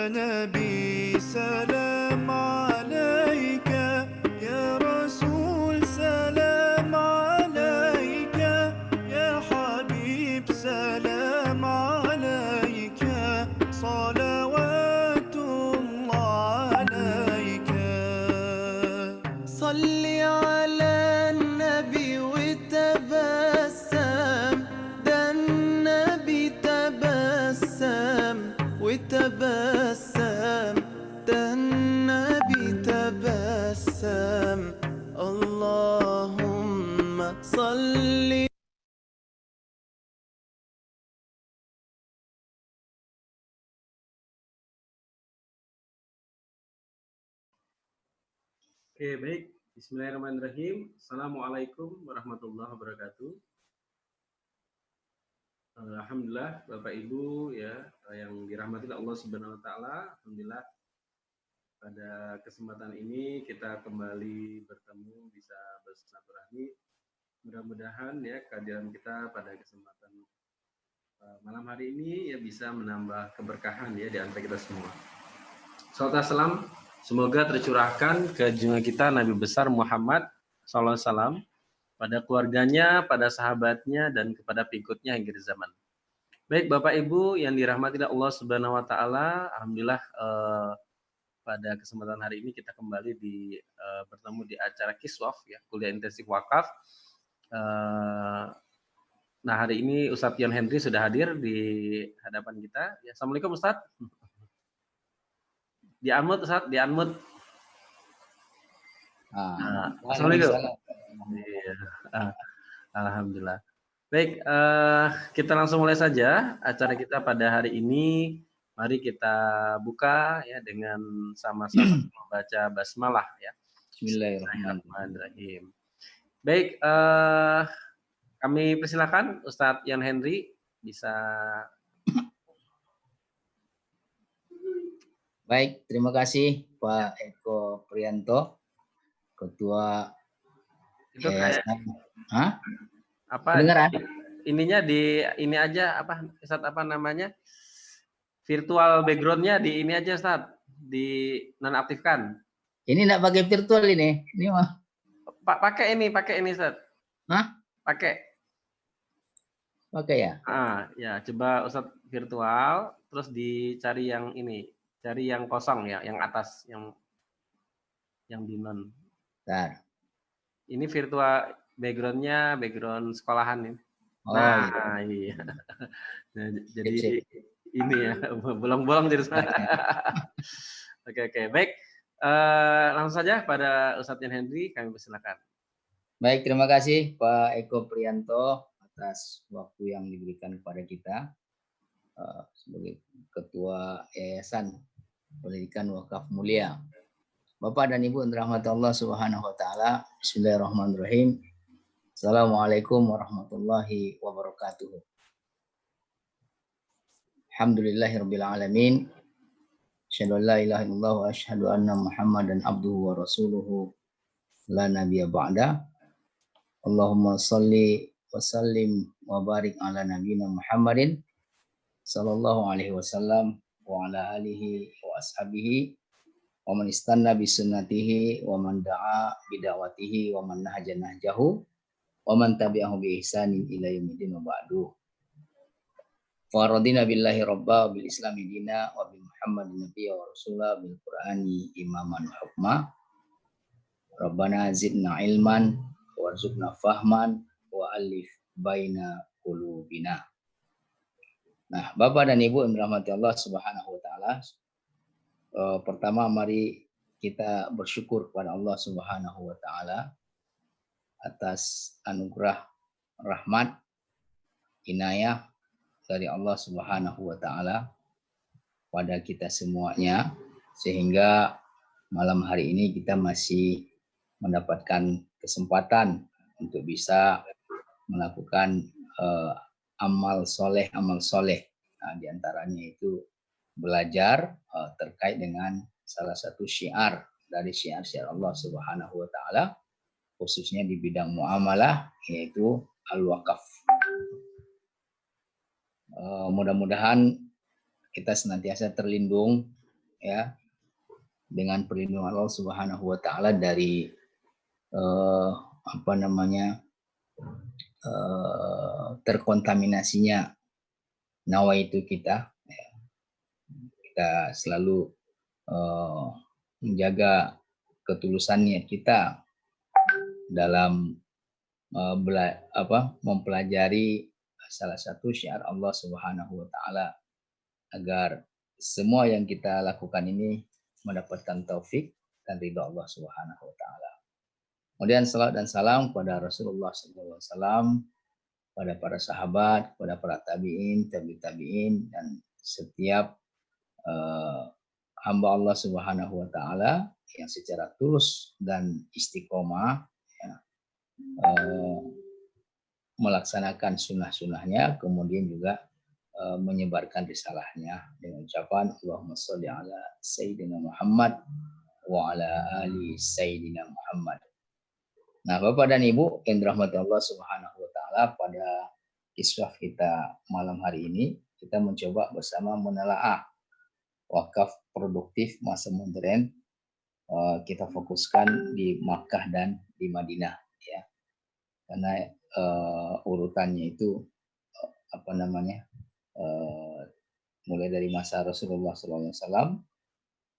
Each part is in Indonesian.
نبي سلام عليك، يا رسول سلام عليك، يا حبيب سلام عليك، صلوات الله عليك. صل على النبي وتبسم، ده النبي تبسم وتبسم، ده النبي تبسم. اللهم صل. Oke, baik. Bismillahirrahmanirrahim. Assalamualaikum warahmatullahi wabarakatuh. Alhamdulillah, Bapak Ibu ya yang dirahmati Allah Subhanahu wa taala. Alhamdulillah pada kesempatan ini kita kembali bertemu bisa bersilaturahmi. Mudah-mudahan ya kehadiran kita pada kesempatan malam hari ini ya bisa menambah keberkahan ya di antara kita semua. Salawat salam semoga tercurahkan ke junjungan kita Nabi besar Muhammad SAW pada keluarganya, pada sahabatnya, dan kepada pengikutnya hingga zaman. Baik Bapak Ibu yang dirahmati Allah Subhanahu wa taala, alhamdulillah pada kesempatan hari ini kita kembali bertemu di acara Kiswaf ya, kuliah intensif wakaf. Nah, hari ini Ustadz Yon Henry sudah hadir di hadapan kita. Ya, Assalamualaikum Ustadz. Di-unmute Ustadz, di-unmute. Assalamualaikum. Iya. Alhamdulillah. Baik, kita langsung mulai saja acara kita pada hari ini. Mari kita buka ya dengan sama-sama membaca basmalah ya. Bismillahirrahmanirrahim. Baik, kami persilakan Ustadz Yan Henry bisa. Baik, terima kasih Pak Eko Prianto, Ketua Yayasan. Apa? Kedengaran? Ininya di ini aja apa Ustadz apa namanya? Virtual backgroundnya di ini aja Ustadz, di nonaktifkan. Ini enggak pakai virtual ini mah. Pakai ini Ustadz. Hah? Pakai ya? Ya, coba Ustadz virtual, terus dicari yang ini, cari yang kosong ya, yang atas, yang di non. Bentar. Ini virtual backgroundnya background sekolahan ini. Oh, nah, iya. Nah, jadi ini ya, bolong-bolong jadi. Oke, baik. Langsung saja pada Ustadz Yan Henry, kami persilakan. Baik, terima kasih Pak Eko Prianto atas waktu yang diberikan kepada kita sebagai Ketua Yayasan Pendidikan Wakaf Mulia. Bapak dan Ibu yang dirahmati Allah Subhanahu wa taala. Bismillahirrahmanirrahim. Assalamualaikum warahmatullahi wabarakatuh. Alhamdulillahirabbil alamin. Asyhadu an la ilaha illallah wa asyhadu anna Muhammadan abduhu wa rasuluhu la nabiyya ba'da. Allahumma shalli wa sallim wa barik ala nabiyyina Muhammadin sallallahu alaihi wasallam wa ala alihi wa ashabihi wa man istanna bi sunnatihi wa man da'a bi da'watihi wa man nahaja nahjahu wa man tabi'ahu bi ihsanin ila yaumil wa ba'du. Wa radina billahi rabba bil islami dina wa bi Muhammadin nabiyya wa rasula bil qur'ani imaman hukma. Rabbana zidna ilman warzuqna fahman wa alif baina qulubina. Nah, Bapak dan Ibu yang dirahmati Allah Subhanahu wa taala, pertama mari kita bersyukur kepada Allah Subhanahu wa taala atas anugerah rahmat inayah dari Allah Subhanahu wa taala pada kita semuanya, sehingga malam hari ini kita masih mendapatkan kesempatan untuk bisa melakukan amal soleh. Nah, diantaranya itu belajar terkait dengan salah satu syiar dari syiar-syiar Allah Subhanahu wa taala, khususnya di bidang muamalah, yaitu al-wakaf. Mudah-mudahan kita senantiasa terlindung ya dengan perlindungan Allah Subhanahu wa taala dari terkontaminasinya nawaitu kita. Kita selalu menjaga ketulusan niat kita dalam mempelajari salah satu syiar Allah Subhanahu wa taala, agar semua yang kita lakukan ini mendapatkan taufik dan ridha Allah Subhanahu wa taala. Kemudian salat dan salam kepada Rasulullah SAW, pada para sahabat, pada para tabi'in, tabi'in, dan setiap hamba Allah Subhanahu wa taala yang secara tulus dan istiqomah melaksanakan sunnah-sunnahnya, kemudian juga menyebarkan risalahnya dengan ucapan Allahumma sholli ala Sayyidina Muhammad wa ala ali Sayyidina Muhammad. Nah, Bapak dan Ibu yang dirahmati Allah Subhanahu wa taala, pada kisah kita malam hari ini kita mencoba bersama menelaah wakaf produktif masa modern. Kita fokuskan di Makkah dan di Madinah, ya, karena urutannya itu mulai dari masa Rasulullah SAW,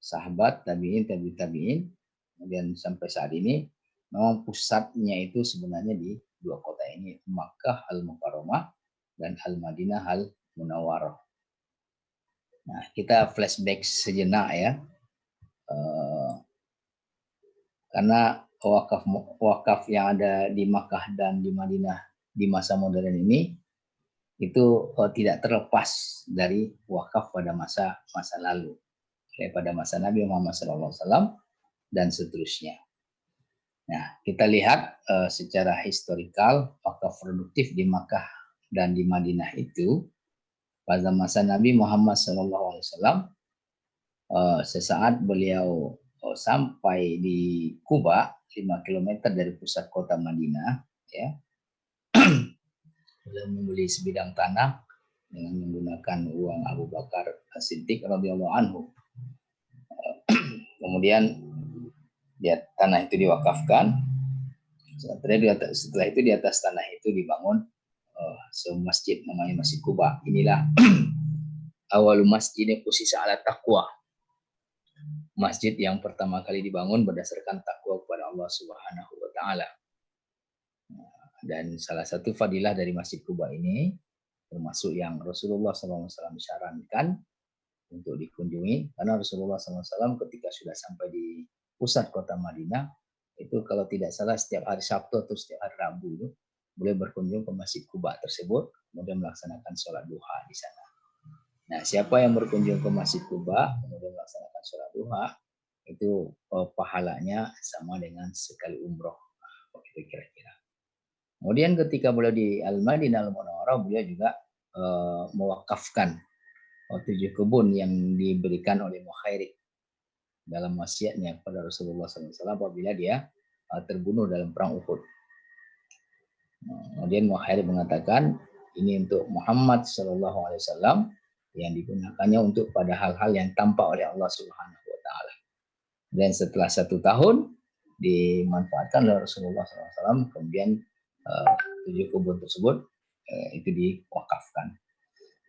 sahabat, tabi'in, tabi'in, kemudian sampai saat ini. Memang pusatnya itu sebenarnya di dua kota ini, Makkah Al-Mukarramah dan Al-Madinah Al-Munawwarah. Nah, kita flashback sejenak ya, karena wakaf yang ada di Makkah dan di Madinah di masa modern ini itu tidak terlepas dari wakaf pada masa lalu, pada masa Nabi Muhammad SAW dan seterusnya. Nah, kita lihat secara historikal wakaf produktif di Makkah dan di Madinah itu pada masa Nabi Muhammad SAW, sesaat beliau sampai di Kuba, 5 km dari pusat kota Madinah, ya, beliau membeli sebidang tanah dengan menggunakan uang Abu Bakar As-Siddiq radhiyallahu anhu. Kemudian tanah itu diwakafkan. Setelah itu di atas tanah itu dibangun sebuah masjid namanya Masjid Kuba. Inilah awal masjid usisa ala taqwa. Masjid yang pertama kali dibangun berdasarkan takwa kepada Allah Subhanahu wa taala. Dan salah satu fadilah dari Masjid Kuba ini, termasuk yang Rasulullah SAW sarankan untuk dikunjungi, karena Rasulullah SAW ketika sudah sampai di pusat kota Madinah, itu kalau tidak salah setiap hari Sabtu atau setiap hari Rabu itu boleh berkunjung ke Masjid Kuba tersebut, kemudian melaksanakan sholat duha di sana. Nah, siapa yang berkunjung ke Masjid Kuba kemudian melaksanakan sholat duha, itu pahalanya sama dengan sekali umroh. Begitu kira-kira. Kemudian ketika beliau di Al-Madinah Al-Munawwarah, beliau juga mewakafkan 7 kebun yang diberikan oleh Mukhairik dalam wasiatnya kepada Rasulullah SAW apabila dia terbunuh dalam perang Uhud. Kemudian Mukhairik mengatakan ini untuk Muhammad SAW yang digunakannya untuk pada hal-hal yang tampak oleh Allah Subhanahu wa taala. Dan setelah 1 tahun dimanfaatkan oleh Rasulullah SAW, kemudian 7 kebun tersebut itu diwakafkan.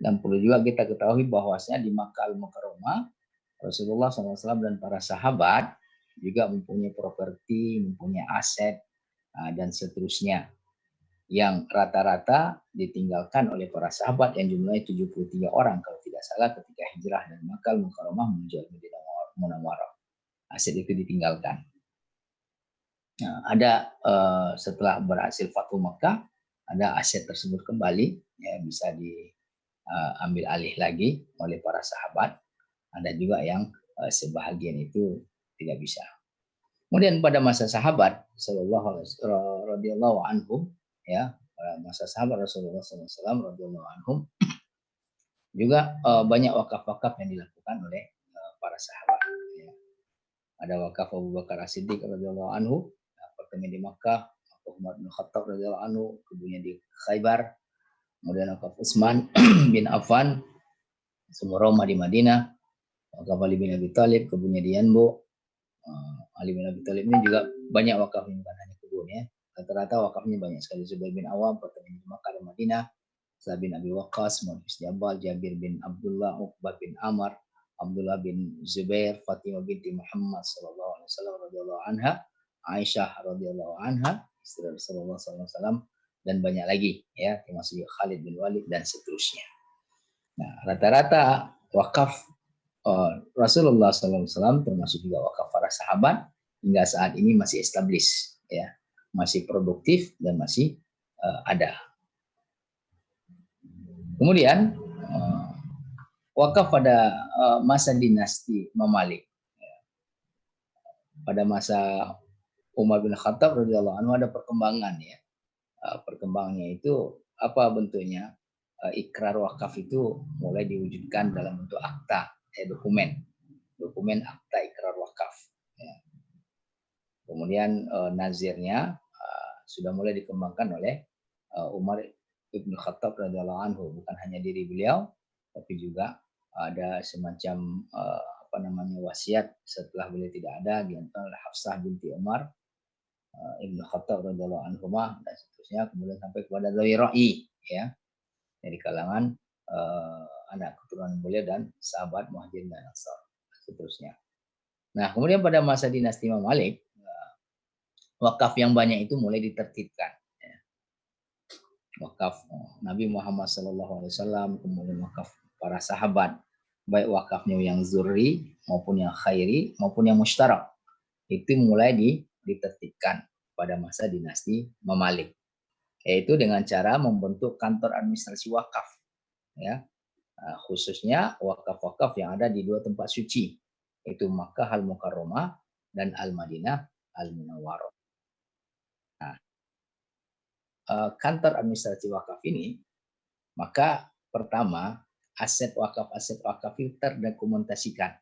Dan perlu juga kita ketahui bahwasanya di Makkah Al-Mukarramah Rasulullah SAW dan para sahabat juga mempunyai properti, mempunyai aset dan seterusnya, yang rata-rata ditinggalkan oleh para sahabat yang jumlahnya 73 orang kalau tidak salah ketika hijrah dari Makkah Al-Mukarramah menuju Madinah Munawwarah. Aset itu ditinggalkan. Nah, ada setelah berhasil Fathu Makkah, ada aset tersebut kembali, ya, bisa diambil alih lagi oleh para sahabat. Ada juga yang sebahagian itu tidak bisa. Kemudian pada masa sahabat radhiyallahu anhum, ya, masa sahabat Rasulullah SAW radhiyallahu anhum, juga banyak wakaf-wakaf yang dilakukan oleh para sahabat. Ya. Ada wakaf Abu Bakar As-Siddiq radhiyallahu anhu, apartemen di Makkah, Umar bin Khattab radhiyallahu anhu, kebunnya di Khaybar, kemudian wakaf Utsman bin Affan, sumur Roma di Madinah, Wakaf Ali bin Abi Thalib, kebunnya di Yanbo. Ali bin Abi Thalib ini juga banyak wakafnya, bukan hanya kebun ya. Rata-rata wakafnya banyak sekali. Zubair bin Awam, pertanian di Makkah dan Madinah. Sa'ad bin Abi Waqqas, Mu'adz bin Jabal, Jabir bin Abdullah, Uqbah bin Amr, Abdullah bin Zubair, Fatimah binti Muhammad sallallahu alaihi wasallam radhiyallahu anha, Aisyah radhiyallahu anha, istri Rasulullah sallallahu alaihi wasallam, dan banyak lagi ya, termasuk Khalid bin Walid dan seterusnya. Nah, rata-rata wakaf Rasulullah SAW termasuk juga wakaf para sahabat hingga saat ini masih established ya, masih produktif dan masih ada. Kemudian wakaf pada masa dinasti Mamalik, pada masa Umar bin Khattab radhiyallahu anhu ada perkembangan ya. Perkembangannya itu apa bentuknya? Ikrar wakaf itu mulai diwujudkan dalam bentuk akta, dokumen akta ikrar wakaf. Ya. Kemudian nazirnya sudah mulai dikembangkan oleh Umar bin Khattab radhiyallahu anhu, bukan hanya diri beliau, tapi juga ada semacam wasiat setelah beliau tidak ada diantara oleh Hafsah binti Umar Ibnu Khattab radhiyallahu anhu dan seterusnya, kemudian sampai kepada Zawi Ra'i ya, dari kalangan anak keturunan beliau dan sahabat Muhajirin dan Ansar seterusnya. Nah, kemudian pada masa dinasti Imam Malik wakaf yang banyak itu mulai ditertibkan ya. Wakaf Nabi Muhammad SAW, kemudian wakaf para sahabat, baik wakafnya yang zurri maupun yang khairi maupun yang mustarak, itu mulai ditertibkan pada masa dinasti Mamalik, yaitu dengan cara membentuk kantor administrasi wakaf ya, khususnya wakaf-wakaf yang ada di dua tempat suci, yaitu Makkah Al-Mukarramah dan Al-Madinah Al-Munawwarah. Nah, kantor administrasi wakaf ini, maka pertama aset wakaf itu terdokumentasikan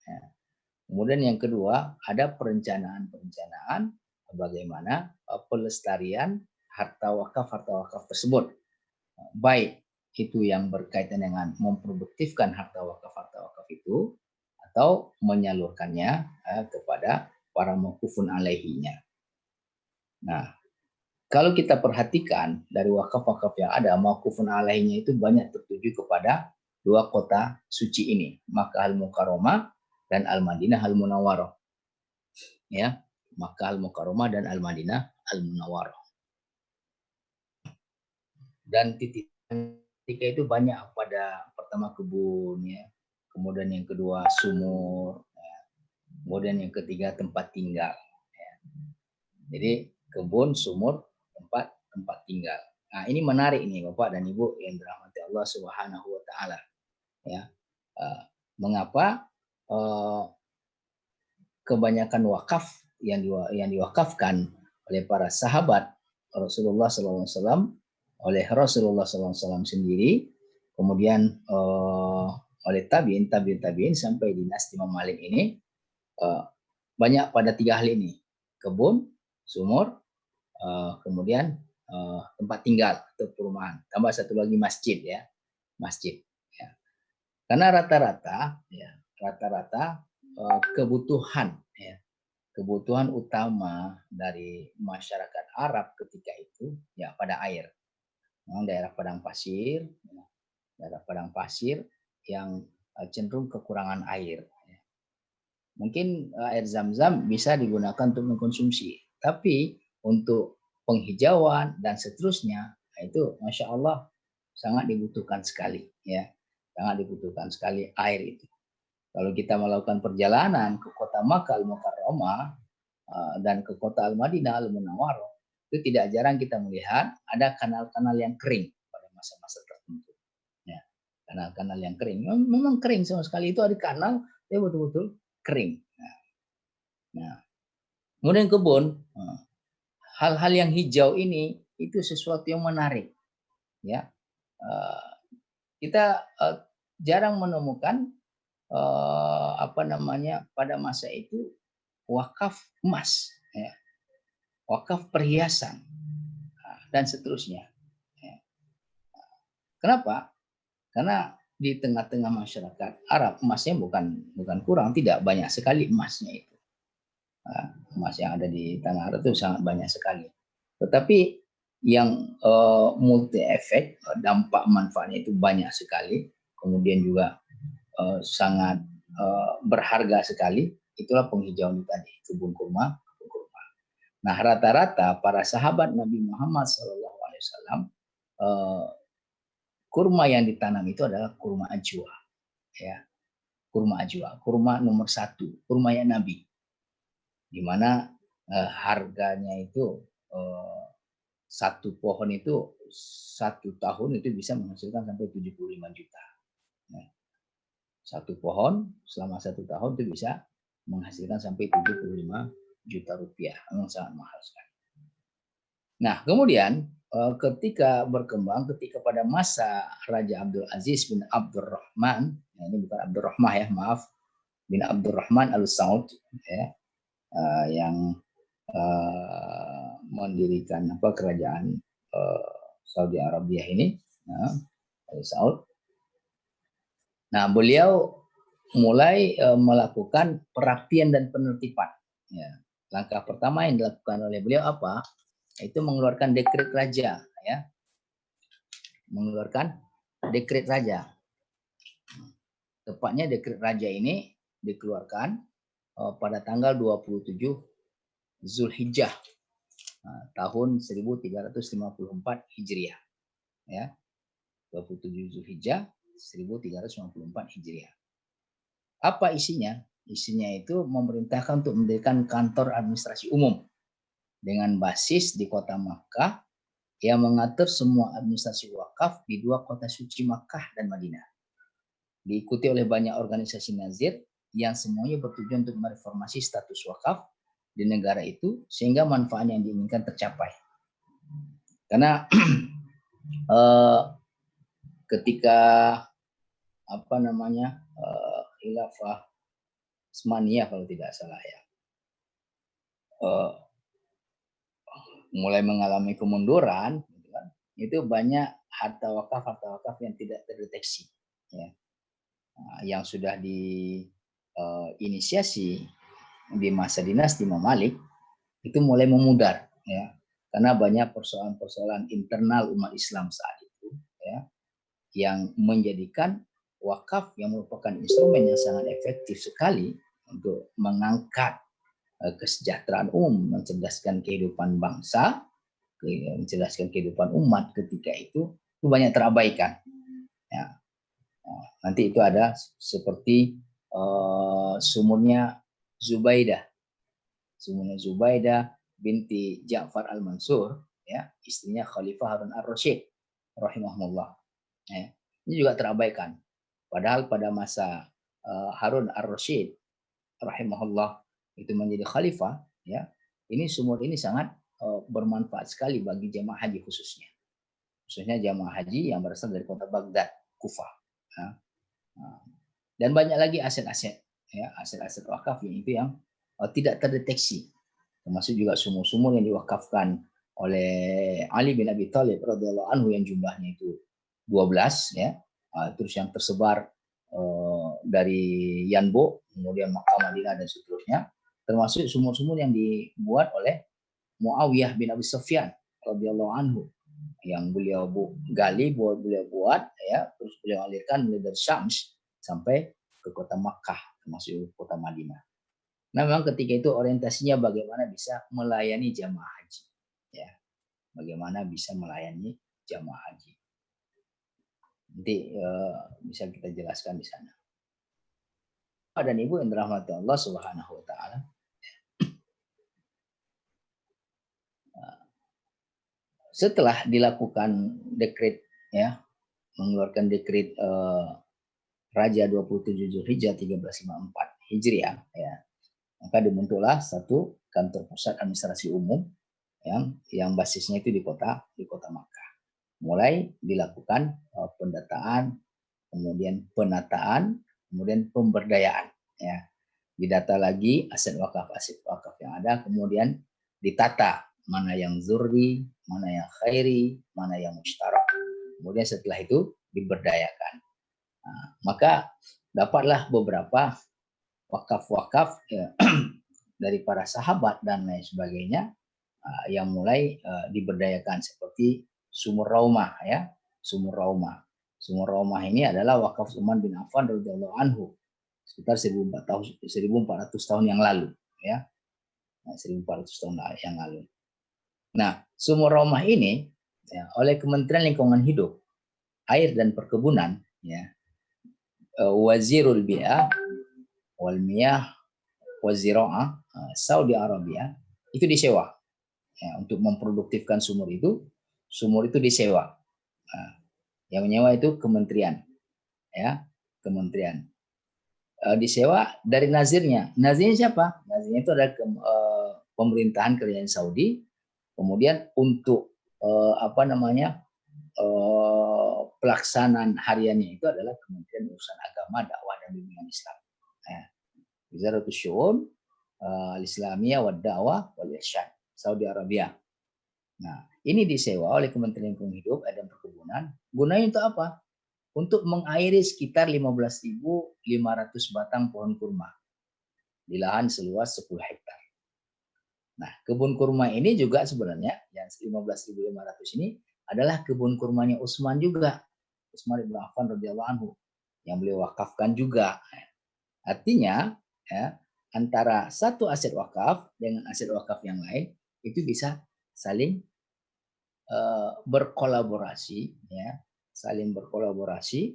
ya. Kemudian yang kedua, ada perencanaan bagaimana pelestarian harta wakaf tersebut, baik itu yang berkaitan dengan memproduktifkan harta wakaf itu atau menyalurkannya kepada para mauqufun alaihinya. Nah, kalau kita perhatikan dari wakaf-wakaf yang ada, mauqufun alaihinya itu banyak tertuju kepada dua kota suci ini, Makkah Al-Mukarramah dan Al-Madinah Al-Munawwarah. Ya, Makkah Al-Mukarramah dan Al-Madinah Al-Munawwarah. Dan titik itu banyak pada pertama kebun ya, kemudian yang kedua sumur, ya. Kemudian yang ketiga tempat tinggal. Ya. Jadi kebun, sumur, tempat tinggal. Nah, ini menarik nih Bapak dan Ibu yang dirahmati Allah Subhanahu wa taala. Ya. Mengapa kebanyakan wakaf yang diwakafkan oleh para sahabat Rasulullah SAW, oleh Rasulullah SAW sendiri, kemudian oleh tabiin sampai dinasti Imam Malik ini, banyak pada tiga hal ini: kebun, sumur, kemudian tempat tinggal atau perumahan, tambah satu lagi masjid ya, masjid. Ya. Karena rata-rata kebutuhan utama dari masyarakat Arab ketika itu ya pada air. Memang daerah padang pasir yang cenderung kekurangan air. Mungkin air Zam-Zam bisa digunakan untuk mengkonsumsi, tapi untuk penghijauan dan seterusnya itu Masya Allah sangat dibutuhkan sekali ya, sangat dibutuhkan sekali air itu. Kalau kita melakukan perjalanan ke kota Makkah Al-Mukarramah dan ke kota Al-Madinah Al-Munawwarah, itu tidak jarang kita melihat ada kanal-kanal yang kering pada masa-masa tertentu. Ya, kanal-kanal yang kering, memang kering sama sekali, itu ada kanal, dia betul-betul kering. Nah, kemudian kebun, hal-hal yang hijau ini itu sesuatu yang menarik. Ya, kita jarang menemukan pada masa itu wakaf emas, ya, wakaf perhiasan dan seterusnya. Ya. Kenapa? Karena di tengah-tengah masyarakat Arab emasnya bukan kurang, tidak, banyak sekali emasnya itu. Emas yang ada di tanah Arab itu sangat banyak sekali. Tetapi yang multi efek, dampak manfaatnya itu banyak sekali, kemudian juga sangat berharga sekali, itulah penghijauan itu tadi, kebun kurma. Nah, rata-rata para sahabat Nabi Muhammad SAW, kurma yang ditanam itu adalah kurma ajwa, ya, kurma ajwa, kurma nomor 1, kurma yang Nabi, di mana harganya itu satu pohon itu 1 tahun itu bisa menghasilkan sampai 75 juta. Nah, satu pohon selama 1 tahun itu bisa menghasilkan sampai 75 juta rupiah. Memang sangat mahal sekali. Nah, kemudian ketika berkembang, ketika pada masa Raja Abdul Aziz bin Abdurrahman, nah ini bukan Abdurrahman ya, maaf, bin Abdurrahman Al-Saud, ya, yang mendirikan kerajaan Saudi Arabia ini, Al-Saud. Nah, beliau mulai melakukan perapian dan penertiban. Ya. Langkah pertama yang dilakukan oleh beliau apa? Itu mengeluarkan dekret raja, ya. Mengeluarkan dekret raja. Tepatnya dekret raja ini dikeluarkan pada tanggal 27 Zulhijjah tahun 1354 Hijriah. Ya. 27 Zulhijjah 1354 Hijriah. Apa isinya? Isinya itu memerintahkan untuk mendirikan kantor administrasi umum dengan basis di kota Makkah yang mengatur semua administrasi wakaf di 2 kota suci Makkah dan Madinah. Diikuti oleh banyak organisasi nazir yang semuanya bertujuan untuk mereformasi status wakaf di negara itu sehingga manfaat yang diinginkan tercapai. Karena ketika khilafah Utsmaniyah kalau tidak salah ya, mulai mengalami kemunduran, itu banyak harta wakaf yang tidak terdeteksi, ya. Yang sudah diinisiasi di masa dinasti Imam Malik itu mulai memudar, ya, karena banyak persoalan-persoalan internal umat Islam saat itu, ya, yang menjadikan wakaf yang merupakan instrumen yang sangat efektif sekali untuk mengangkat kesejahteraan umum, mencerdaskan kehidupan bangsa, mencerdaskan kehidupan umat ketika itu banyak terabaikan. Ya. Nanti itu ada seperti sumurnya Zubaidah binti Ja'far Al-Mansur, ya, istrinya Khalifah Harun Ar-Rasyid rahimahullah. Ya. Ini juga terabaikan. Padahal pada masa Harun Ar-Rasyid rahimahullah itu menjadi khalifah, ya, ini sumur ini sangat bermanfaat sekali bagi jemaah haji khususnya jemaah haji yang berasal dari kota Baghdad, Kufah, ya. Dan banyak lagi aset-aset, ya, aset-aset wakaf yang itu yang tidak terdeteksi, termasuk juga sumur-sumur yang diwakafkan oleh Ali bin Abi Thalib radhiyallahu anhu yang jumlahnya itu 12, ya, terus yang tersebar dari Yanbo, kemudian Makkah, Madinah dan seterusnya, termasuk sumur-sumur yang dibuat oleh Muawiyah bin Abi Sufyan radhiyallahu anhu yang beliau gali, beliau buat, ya, terus beliau alirkan mulai dari Syams sampai ke kota Makkah termasuk kota Madinah. Nah, memang ketika itu orientasinya bagaimana bisa melayani jamaah haji, ya, bagaimana bisa melayani jamaah haji. Nanti bisa kita jelaskan di sana. Bapak dan Ibu yang dirahmati Allah Subhanahu wa taala. Setelah dilakukan dekret, ya, mengeluarkan dekret Raja 27 Zulhijjah 1354 Hijriah, ya, maka dibentuklah satu kantor pusat administrasi umum yang basisnya itu di kota Makkah. Mulai dilakukan pendataan, kemudian penataan, kemudian pemberdayaan, ya. Didata lagi aset wakaf yang ada, kemudian ditata mana yang zurri, mana yang khairi, mana yang mustarak. Kemudian setelah itu diberdayakan. Maka dapatlah beberapa wakaf-wakaf ya, dari para sahabat dan lain sebagainya yang mulai diberdayakan seperti Sumur Raumah ya. Sumur Raumah. Sumur Raumah ini adalah wakaf Utsman bin Affan radhiyallahu anhu sekitar 1400 tahun yang lalu ya. 1400 tahun yang lalu. Nah, Sumur Raumah ini ya, oleh Kementerian Lingkungan Hidup, Air dan Perkebunan ya, Wazirul Bi'ah wal Miyah Wazira'ah Saudi Arabia itu disewa ya, untuk memproduktifkan sumur itu disewa. Nah, yang menyewa itu kementerian ya, kementerian disewa dari nazirnya. Nazirnya siapa? Nazirnya itu adalah pemerintahan kerajaan Saudi. Kemudian untuk pelaksanaan hariannya itu adalah Kementerian Urusan Agama, Dakwah dan Bimbingan Islam. Wizaratus Syu'un al-Islamiyah wa Dakwah wal Irsyad Saudi Arabia. Nah, ini disewa oleh Kementerian Lingkungan Hidup dan Perkebunan. Gunanya untuk apa? Untuk mengairi sekitar 15.500 batang pohon kurma di lahan seluas 10 hektar. Nah, kebun kurma ini juga sebenarnya yang 15.500 ini adalah kebun kurmanya Utsman juga. Utsman bin Affan radhiyallahu anhu yang beliau wakafkan juga. Artinya ya, antara satu aset wakaf dengan aset wakaf yang lain itu bisa saling berkolaborasi ya, saling berkolaborasi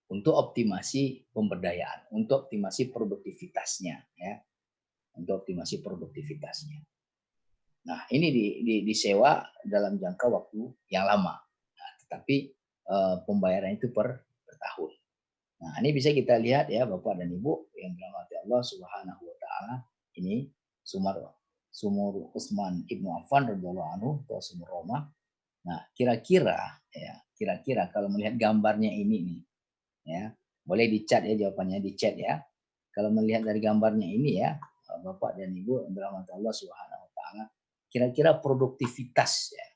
untuk optimasi pemberdayaan, untuk optimasi produktivitasnya ya, untuk optimasi produktivitasnya. Nah, ini disewa dalam jangka waktu yang lama, nah, tetapi pembayaran itu per tahun. Nah, ini bisa kita lihat ya Bapak dan Ibu yang dirahmati Allah Subhanahu wa taala, ini Sumur Utsman Ibnu Affan radhiyallahu anhu atau Sumur Roma. Nah, kira-kira kalau melihat gambarnya ini nih ya, boleh dicat ya jawabannya, dicat ya. Kalau melihat dari gambarnya ini ya, Bapak dan Ibu yang dirahmati Allah Subhanahu wa taala, kira-kira produktivitas ya.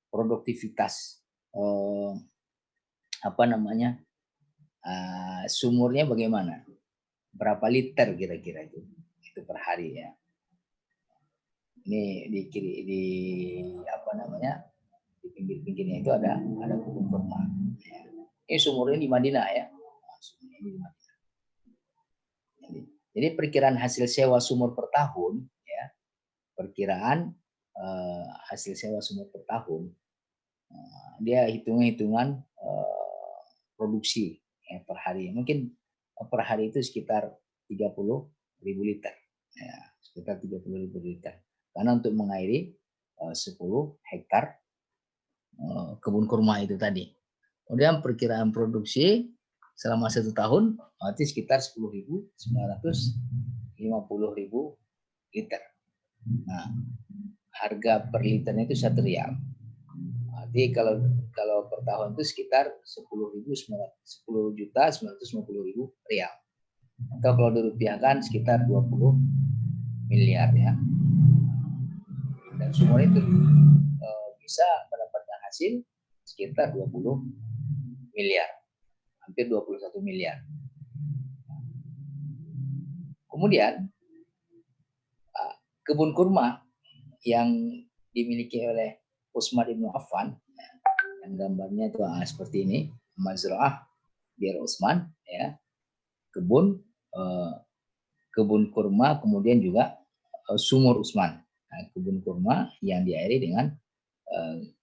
Produktivitas sumurnya bagaimana? Berapa liter kira-kira itu per hari ya. Ini di pinggir-pinggirnya itu ada kebun kurma. Ya. Ini sumurnya di Madinah ya. Jadi perkiraan hasil sewa sumur per tahun ya, perkiraan hasil sewa sumur per tahun dia hitungan produksi ya, per hari. Mungkin per hari itu sekitar 30.000 liter. Ya, sekitar 30.000 liter. Karena untuk mengairi 10 hektar kebun kurma itu tadi. Kemudian perkiraan produksi selama 1 tahun berarti sekitar 10.950.000 liter. Nah, harga per liternya itu 1 rial. Jadi kalau per tahun itu sekitar 10.950.000 rial. Atau kalau dirupiahkan sekitar 20 miliar ya. Dan semua itu bisa mendapatkan hasil sekitar 20 miliar. Hampir 21 miliar. Kemudian kebun kurma yang dimiliki oleh Utsman bin Affan yang gambarnya itu seperti ini, Mazra'ah Bir Utsman ya. Kebun kurma, kemudian juga sumur Utsman. Nah, kebun kurma yang diairi dengan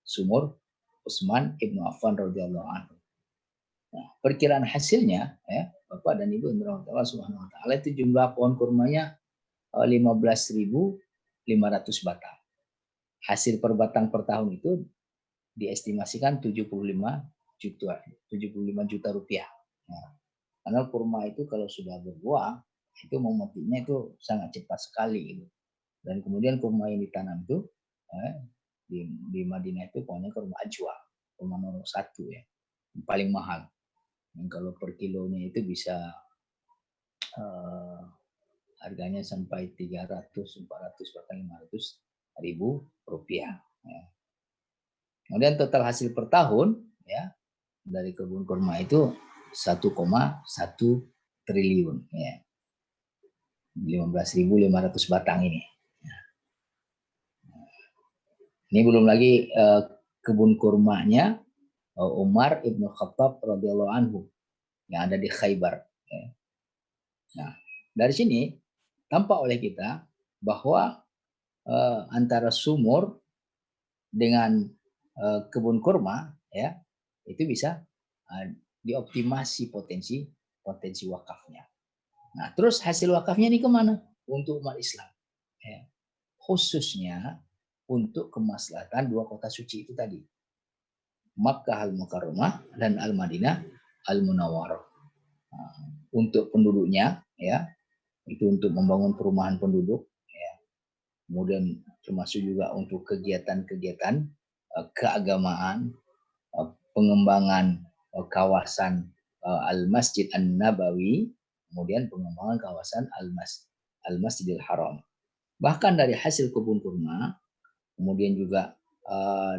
sumur Utsman Ibnu Affan radhiyallahu anhu. Nah, perkiraan hasilnya ya, Bapak dan Ibu yang dirahmati Allah Subhanahu wa taala, itu jumlah pohon kurmanya 15.500 batang. Hasil per batang per tahun itu diestimasikan 75 juta rupiah. Nah, karena kurma itu kalau sudah berbuah itu mematinya itu sangat cepat sekali gitu. Dan kemudian kurma yang ditanam itu di Madinah itu pokoknya kurma ajwa, kurma nomor 1 ya, yang paling mahal. Dan kalau per kilonya itu bisa harganya sampai 300, 400 bahkan 500 ribu rupiah. Ya. Kemudian total hasil per tahun ya dari kebun kurma itu 1,1 triliun ya. 15.500 batang ini. Ini belum lagi kebun kurmanya Umar ibn Khattab radhiyallahu anhu yang ada di Khaybar. Ya. Nah, dari sini tampak oleh kita bahwa antara sumur dengan kebun kurma ya itu bisa dioptimasi potensi wakafnya. Nah, terus hasil wakafnya ini kemana? Untuk umat Islam. Ya. Khususnya untuk kemaslahatan dua kota suci itu tadi. Makkah al-Mukarramah dan Al-Madinah al-Munawwarah. Nah, untuk penduduknya ya, itu untuk membangun perumahan penduduk ya. Kemudian termasuk juga untuk kegiatan-kegiatan keagamaan, pengembangan kawasan Al-Masjid An-Nabawi, kemudian pengembangan kawasan Al-Masjidil Haram. Bahkan dari hasil kebun kurma, kemudian juga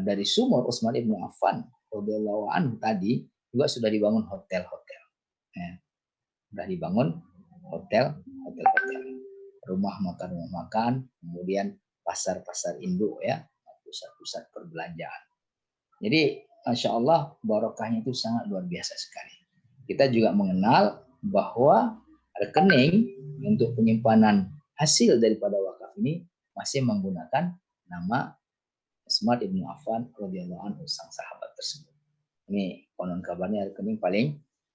dari sumur Utsman ibn Affan radhiyallahu anhu tadi juga sudah dibangun hotel-hotel. Ya. Sudah dibangun hotel-hotel, rumah makan, kemudian pasar-pasar induk ya, pusat-pusat perbelanjaan. Jadi Masya Allah barokahnya itu sangat luar biasa sekali. Kita juga mengenal bahwa rekening untuk penyimpanan hasil daripada wakaf ini masih menggunakan nama Utsman ibn Affan radhiyallahu anhu sang sahabat tersebut. Ini konon kabarnya rekening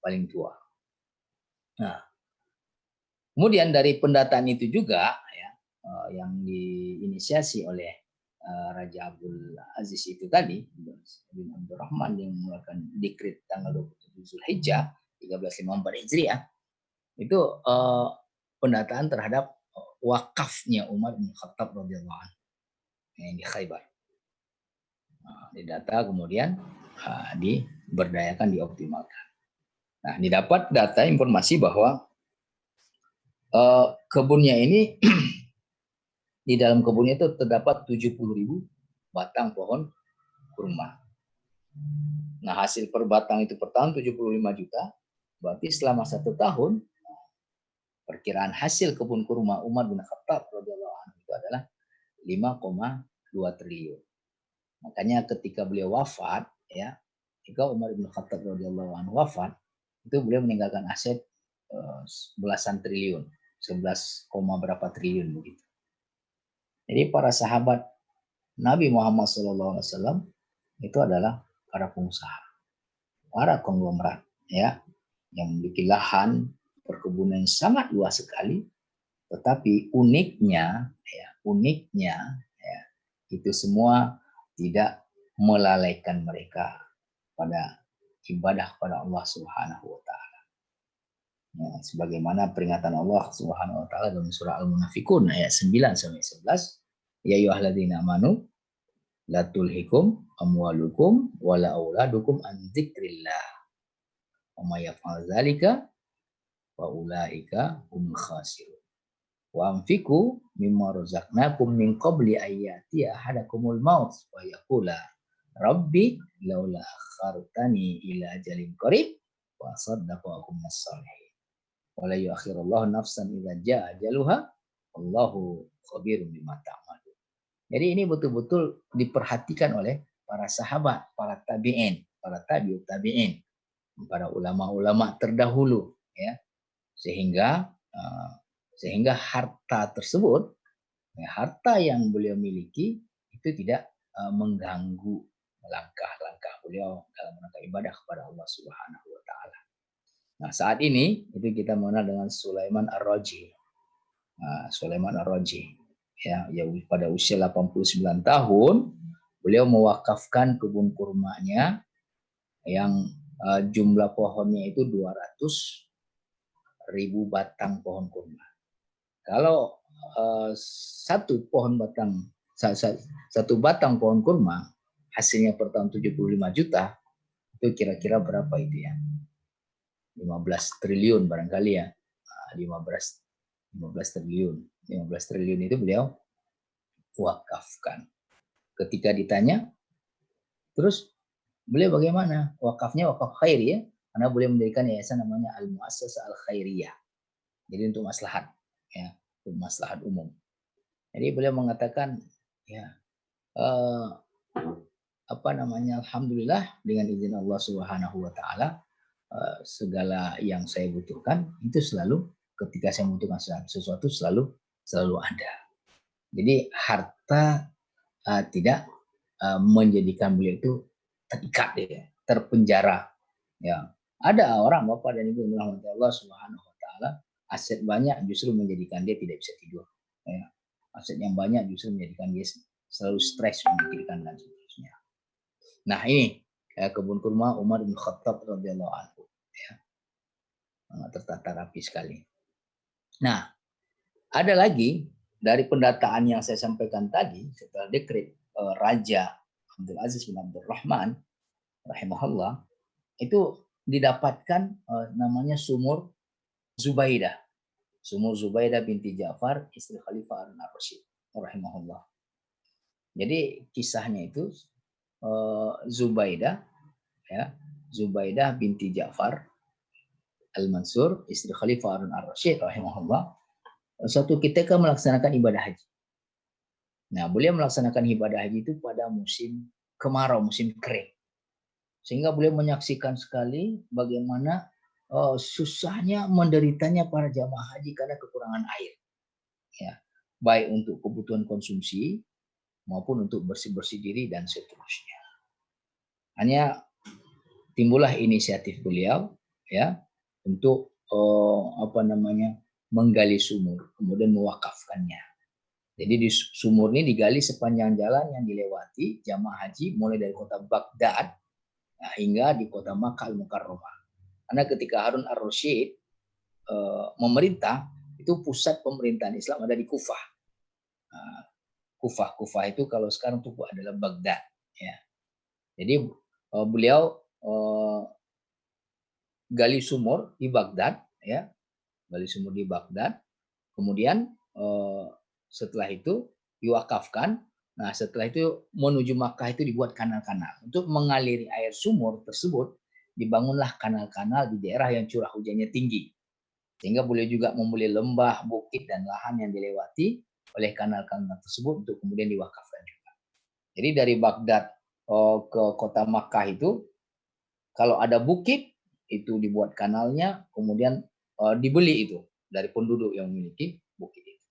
paling tua. Nah, kemudian dari pendataan itu juga ya yang diinisiasi oleh Raja Abdul Aziz itu tadi bin Abdurrahman yang mengeluarkan dekret tanggal 27 Zulhijjah 1354 Hijriah itu pendataan terhadap wakafnya Umar bin Khattab radhiyallahu anhu yang di Khaybar. Didata kemudian diberdayakan, dioptimalkan. Nah, didapat data informasi bahwa kebunnya ini di dalam kebunnya itu terdapat 70.000 batang pohon kurma. Nah, hasil per batang itu per tahun 75 juta. Berarti selama 1 tahun perkiraan hasil kebun kurma Umar bin Khattab radhiyallahu anhu itu adalah 5,2 triliun. Makanya ketika beliau wafat ya, ketika Umar bin Khattab radhiyallahu anhu wafat, itu beliau meninggalkan aset belasan triliun, 11, berapa triliun begitu. Jadi para sahabat Nabi Muhammad SAW itu adalah para pengusaha, para konglomerat ya, yang memiliki lahan perkebunan yang sangat luas sekali, tetapi uniknya itu semua tidak melalaikan mereka pada ibadah kepada Allah Subhanahu wa taala. Ya, sebagaimana peringatan Allah Subhanahu wa taala dalam surah Al-Munafikun ayat 9 sampai 11, ya ayyuhalladzina amanu la tulhikum amwalukum wala auladukum an dzikrillah. Wa may yaf'al dzalika fa ulaika humul khasirun. Wa anfiqu mimma razaqnakum min qabli ayyati ahadakumul maut wa yaqula rabbi laula akhartani ila ajalin qarib wa saddaqa wa akum as-salihin. Wa la yu'akhirullahu nafsan idza jaa ajaluha wallahu khabirum bima ta'malun. Jadi ini betul-betul diperhatikan oleh para sahabat, para tabi'in, para tabi'ut tabi'in, para ulama-ulama terdahulu ya. Sehingga harta tersebut, ya, harta yang beliau miliki itu tidak mengganggu langkah-langkah beliau dalam rangka ibadah kepada Allah Subhanahu wa taala. Nah, saat ini itu kita mengenal dengan Sulaiman Ar-Raji. Sulaiman Ar-Raji ya, pada usia 89 tahun beliau mewakafkan kebun kurmanya yang jumlah pohonnya itu 200.000 batang pohon kurma. Kalau satu batang pohon kurma hasilnya per tahun 75 juta, itu kira-kira berapa itu ya? 15 triliun barangkali ya. 15 triliun. 15 triliun itu beliau wakafkan. Ketika ditanya, terus Beliau bagaimana? Wakafnya wakaf khair ya, karena beliau mendirikan yayasan namanya Al-Muassasah Al-Khairiyah. Jadi untuk maslahat, ya, untuk maslahat umum. Jadi beliau mengatakan, ya, eh, apa namanya, alhamdulillah dengan izin Allah Subhanahu Wa Taala, segala yang saya butuhkan itu selalu ketika saya membutuhkan sesuatu selalu ada. Jadi harta tidak menjadikan beliau itu terikat, ya, terpenjara. Ya, ada orang bapak dan ibu rahmati Allah Subhanahu Wa Taala, aset banyak justru menjadikan dia tidak bisa tidur. Ya. Aset yang banyak justru menjadikan dia selalu stres memikirkan dan seterusnya. Nah ini kebun kurma Umar bin Khattab radhiyallahu anhu, ya, tertata rapi sekali. Nah, ada lagi dari pendataan yang saya sampaikan tadi setelah dekret Raja Abdul Aziz bin Abdul Rahman rahimahullah, itu didapatkan namanya sumur Zubaidah. Sumur Zubaidah binti Ja'far, istri Khalifah Harun ar-Rasyid rahimahullah. Jadi kisahnya itu Zubaidah, ya, Zubaidah binti Ja'far Al-Mansur, istri Khalifah Harun ar-Rasyid rahimahullah, suatu ketika melaksanakan ibadah haji. Nah, beliau melaksanakan ibadah haji itu pada musim kemarau, musim kering. Sehingga beliau menyaksikan sekali bagaimana susahnya, menderitanya para jamaah haji karena kekurangan air. Ya, baik untuk kebutuhan konsumsi maupun untuk bersih-bersih diri dan seterusnya. Hanya timbullah inisiatif beliau, ya, untuk menggali sumur, kemudian mewakafkannya. Jadi di sumur ini digali sepanjang jalan yang dilewati jamaah haji mulai dari kota Baghdad hingga di kota Makkah Al-Mukarramah. Karena ketika Harun ar-Rasyid memerintah, itu pusat pemerintahan Islam ada di Kufah. Kufah itu kalau sekarang itu adalah Baghdad. Ya. Jadi beliau gali sumur di Baghdad, ya, gali sumur di Baghdad. Kemudian setelah itu diwakafkan. Nah, setelah itu menuju Makkah itu dibuat kanal-kanal. Untuk mengaliri air sumur tersebut, dibangunlah kanal-kanal di daerah yang curah hujannya tinggi. Sehingga boleh juga memulai lembah, bukit, dan lahan yang dilewati oleh kanal-kanal tersebut untuk kemudian diwakafkan juga. Jadi dari Baghdad ke kota Makkah itu, kalau ada bukit, itu dibuat kanalnya, kemudian dibeli itu dari penduduk yang memiliki bukit itu.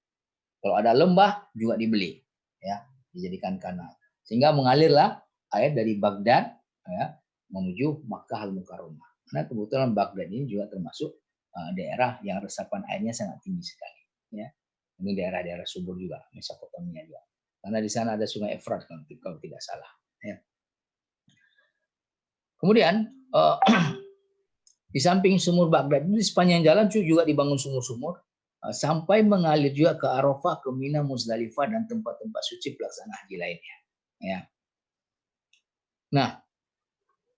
Kalau ada lembah juga dibeli, ya, dijadikan kanal, sehingga mengalirlah air dari Baghdad, ya, menuju Makkah Al-Mukarramah. Karena kebetulan Baghdad ini juga termasuk daerah yang resapan airnya sangat tinggi sekali, ya. Ini daerah-daerah subur juga, Mesopotamia juga. Karena di sana ada Sungai Efrat kalau tidak salah, ya. Kemudian di samping sumur Baghdad itu di sepanjang jalan juga dibangun sumur-sumur sampai mengalir juga ke Arafah, ke Mina, Muzdalifah, dan tempat-tempat suci pelaksana haji lainnya. Ya. Nah,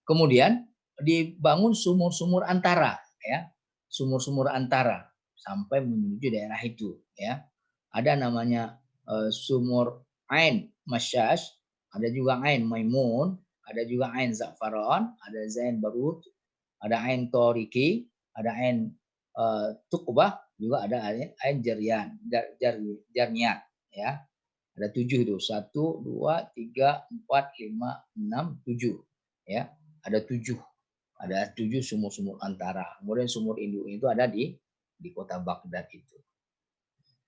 kemudian dibangun sumur-sumur antara, ya, sumur-sumur antara sampai menuju daerah itu, ya. Ada namanya sumur Ain Masyash, ada juga Ain Maimun, ada juga Ain Za'faran, ada Zain Barut, ada Ain Toriki, ada Ain Tuqbah, juga ada Ain Jarniat, ya. Ada 7 itu, 1, 2, 3, 4, 5, 6, 7, ya. Ada 7 sumur-sumur antara. Kemudian sumur induk itu ada di kota Baghdad itu.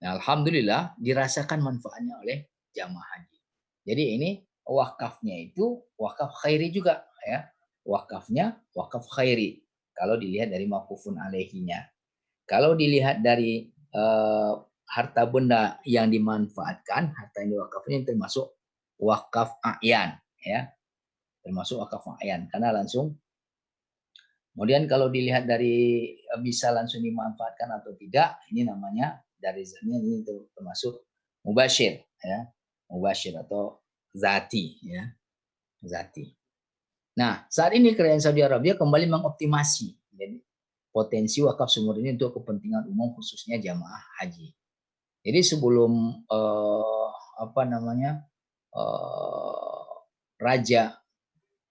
Nah, alhamdulillah dirasakan manfaatnya oleh jamaah haji. Jadi ini wakafnya itu wakaf khairi juga, ya. Wakafnya wakaf khairi kalau dilihat dari mauqufun alaihinya. Kalau dilihat dari harta benda yang dimanfaatkan, harta yang diwakafnya termasuk wakaf a'yan, ya. Termasuk wakaf a'yan karena langsung. Kemudian kalau dilihat dari bisa langsung dimanfaatkan atau tidak, ini namanya dari zatnya ini termasuk mubasyir, ya. Mubasyir atau zati, ya. Zati. Nah, saat ini kerajaan Saudi Arabia kembali mengoptimasi jadi potensi wakaf sumur ini untuk kepentingan umum khususnya jamaah haji. Jadi sebelum Raja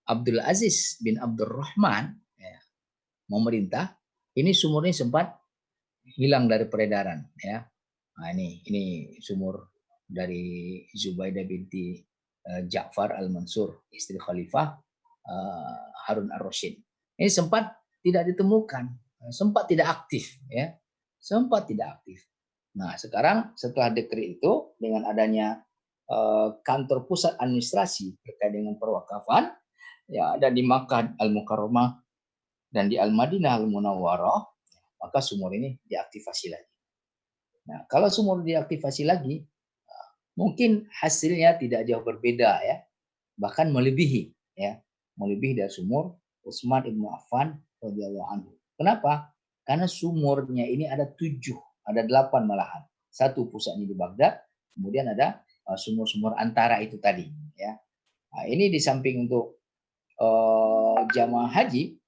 Abdul Aziz bin Abdurrahman ya, memerintah, ini sumurnya sempat hilang dari peredaran ya. Nah, ini sumur dari Zubaidah binti Ja'far al-Mansur, istri Khalifah Harun ar-Rasyid. Ini sempat tidak ditemukan, sempat tidak aktif ya. Sempat tidak aktif. Nah, sekarang setelah dekret itu dengan adanya kantor pusat administrasi terkait dengan perwakafan ya ada di Makkah Al-Mukarramah dan di Al-Madinah Al-Munawwarah, maka sumur ini diaktifasi lagi. Nah, kalau sumur diaktifasi lagi, mungkin hasilnya tidak jauh berbeda ya, bahkan melebihi ya, melebihi dari sumur Utsman ibnu Affan radhiyallahu anhu. Kenapa? Karena sumurnya ini ada 7, ada 8 malahan. Satu pusatnya di Baghdad, kemudian ada sumur-sumur antara itu tadi ya. Nah, ini di samping untuk jamaah haji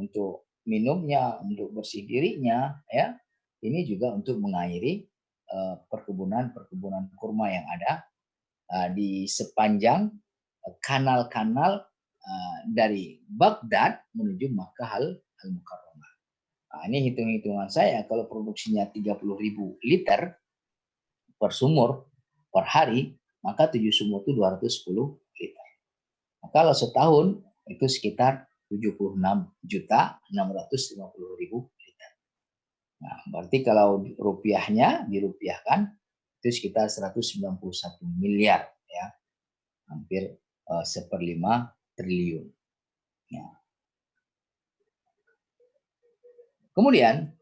untuk minumnya, untuk bersih dirinya ya. Ini juga untuk mengairi perkebunan kurma yang ada di sepanjang kanal-kanal dari Baghdad menuju Makkah Al-Mukarramah. Nah, ini hitung-hitungan saya kalau produksinya 30.000 liter per sumur per hari, maka 7 sumur itu 210 liter. Nah, kalau setahun itu sekitar 76.650.000 liter. Nah, berarti kalau dirupiahkan itu sekitar 191 miliar ya. Hampir 1/5 triliun. Ya. Kemudian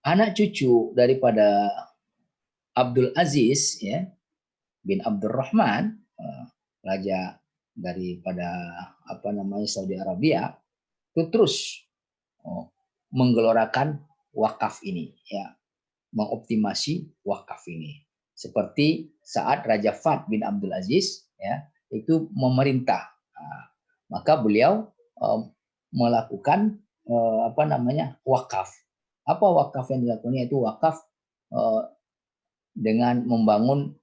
anak cucu daripada Abdul Aziz ya bin Abdurrahman, raja daripada Saudi Arabia, itu terus menggelorakan wakaf ini ya, mengoptimasi wakaf ini. Seperti saat Raja Fahd bin Abdul Aziz ya itu memerintah, maka beliau melakukan wakaf. Apa wakaf yang dilakukannya? Itu wakaf dengan membangun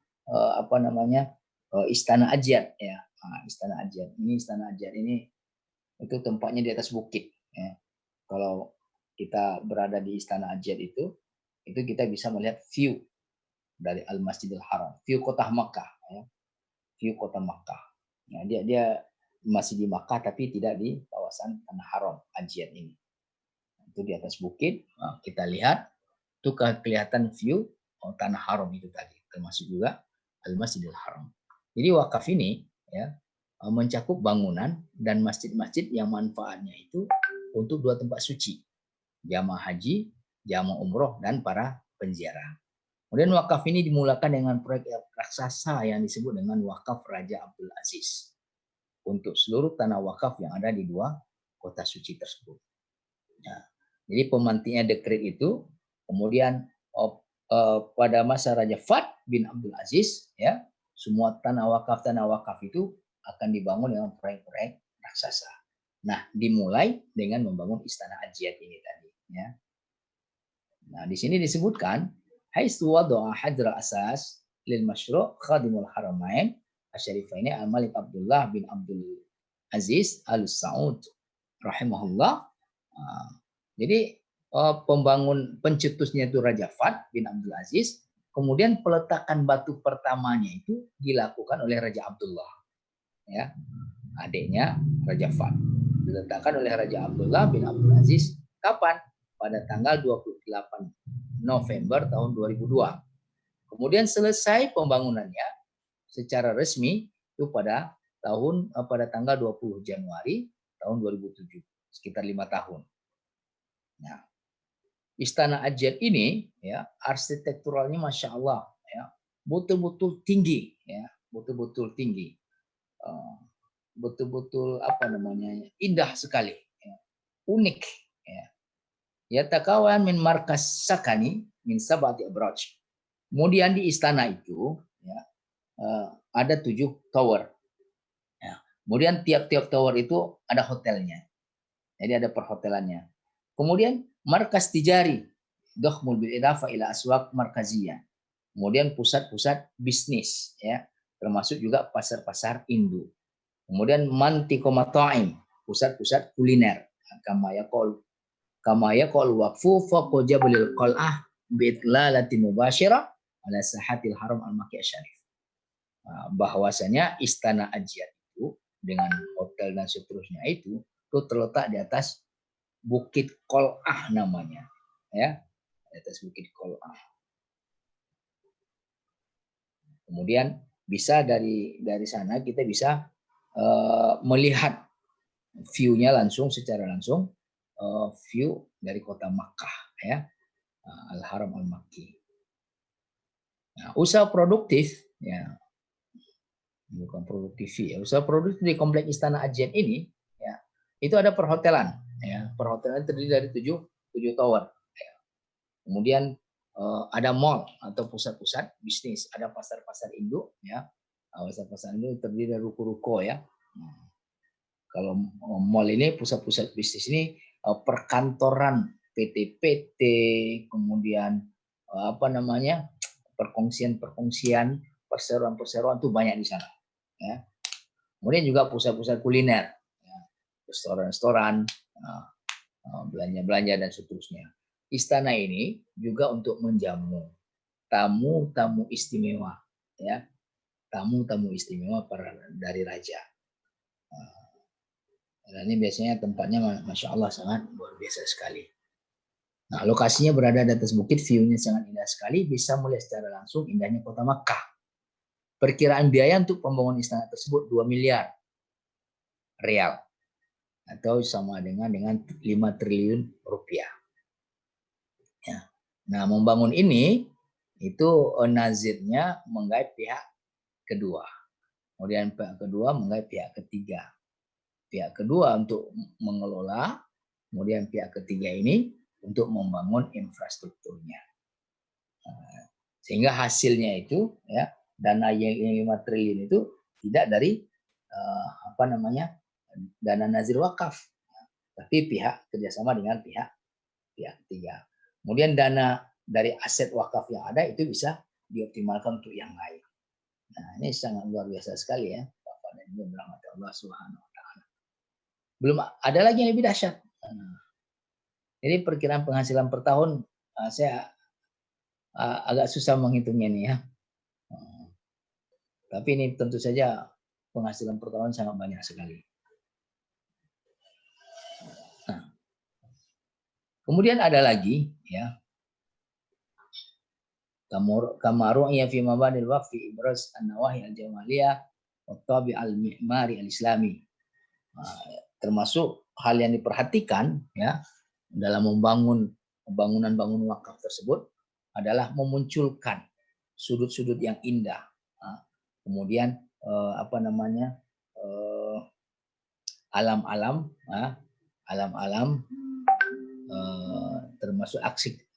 istana Ajiat ya. Istana Ajiat ini itu tempatnya di atas bukit ya. Kalau kita berada di Istana Ajiat itu kita bisa melihat view dari Al-Masjidil Haram, view kota Makkah ya. View kota Makkah. Nah, dia masih di Makkah tapi tidak di kawasan Tanah Haram Ajiat ini. Itu di atas bukit, kita lihat itu kelihatan view Tanah Haram itu tadi, termasuk juga Al-Masjidil Haram. Jadi wakaf ini ya mencakup bangunan dan masjid-masjid yang manfaatnya itu untuk 2 tempat suci, jamaah haji, jamaah umroh, dan para penziarah. Kemudian wakaf ini dimulakan dengan proyek raksasa yang disebut dengan wakaf Raja Abdul Aziz untuk seluruh tanah wakaf yang ada di 2 kota suci tersebut. Nah, jadi pemantiknya dekret itu kemudian pada masa Raja Fahd bin Abdul Aziz ya, semua tanah wakaf itu akan dibangun dengan proyek-proyek raksasa. Nah, dimulai dengan membangun Istana Ajiat ini tadi ya. Nah, di sini disebutkan haitsu wada'a hadra asas lil masyru' khadimul haramain asyarifaini al-Malik Abdullah bin Abdul Aziz Al-Saud rahimahullah. Jadi pencetusnya itu Raja Fahd bin Abdul Aziz, kemudian peletakan batu pertamanya itu dilakukan oleh Raja Abdullah ya, adiknya Raja Fahd, diletakkan oleh Raja Abdullah bin Abdul Aziz kapan? Pada tanggal 28 November tahun 2002. Kemudian selesai pembangunannya secara resmi itu pada tanggal 20 Januari tahun 2007, sekitar 5 tahun. Nah, Istana Ajiat ini ya arsitekturalnya masya Allah ya, betul-betul tinggi ya, betul-betul tinggi, betul-betul indah sekali, ya. Unik ya. Yatakawan min markas sakani min sabati abraj. Kemudian di istana itu ya, ada 7 tower. Ya. Kemudian tiap-tiap tower itu ada hotelnya. Jadi ada perhotelannya. Kemudian markas tijari, dokhmul bil idafa ila aswaq markaziyah. Kemudian pusat-pusat bisnis ya, termasuk juga pasar-pasar induk. Kemudian mantiqo mata'im, pusat-pusat kuliner. Kama yaqul waqfu fawqa jabalil qal'ah bi'itlalati mubasyirah ala sahatil haram al-makki syarif. Bahwasanya istana Ajiat itu dengan hotel dan seterusnya itu terletak di atas Bukit Qal'ah namanya, ya, di atas Bukit Qal'ah. Kemudian bisa dari sana kita bisa melihat view-nya langsung, secara langsung, view dari kota Makkah, ya, Al-Haram Al-Makki. Nah, usaha produktif, ya, bukan produktif ya, usaha produktif di kompleks Istana Ajian ini, ya, itu ada perhotelan, ya, perhotelan terdiri dari 7 tower. Ya. Kemudian ada mall atau pusat-pusat bisnis, ada pasar-pasar induk, ya, pasar-pasar induk terdiri dari ruko-ruko, ya. Nah, kalau mall ini, pusat-pusat bisnis ini, perkantoran PT-PT, kemudian perkongsian-perkongsian, perseroan-perseroan itu banyak di sana. Ya. Kemudian juga pusat-pusat kuliner, ya, restoran-restoran, belanja-belanja dan seterusnya. Istana ini juga untuk menjamu tamu-tamu istimewa, ya, tamu-tamu istimewa dari raja. Dan ini biasanya tempatnya Masya Allah sangat luar biasa sekali. Nah, lokasinya berada di atas bukit, view-nya sangat indah sekali, bisa melihat secara langsung indahnya kota Makkah. Perkiraan biaya untuk pembangunan istana tersebut 2 miliar real atau sama dengan 5 triliun rupiah. Ya. Nah, membangun ini itu nazirnya menggait pihak kedua. Kemudian pihak kedua menggait pihak ketiga. Pihak kedua untuk mengelola, kemudian pihak ketiga ini untuk membangun infrastrukturnya. Sehingga hasilnya itu, ya, dana yang 5 triliun itu tidak dari dana nazir wakaf, tapi pihak kerjasama dengan pihak ketiga. Kemudian dana dari aset wakaf yang ada itu bisa dioptimalkan untuk yang lain. Nah, ini sangat luar biasa sekali, ya, Bapak dan Ibu dirahmati Allah Subhanahu wa taala. Belum ada lagi yang lebih dahsyat. Jadi perkiraan penghasilan per tahun saya agak susah menghitungnya nih, ya. Tapi ini tentu saja penghasilan per tahun sangat banyak sekali. Nah, kemudian ada lagi, ya, kamaru ya fi mabadil waqfi ibraz an-nawahi al-jamaliyah wa tabi al-mi'mari al-islami. Termasuk hal yang diperhatikan, ya, dalam membangun bangunan wakaf tersebut adalah memunculkan sudut-sudut yang indah. Kemudian alam-alam, termasuk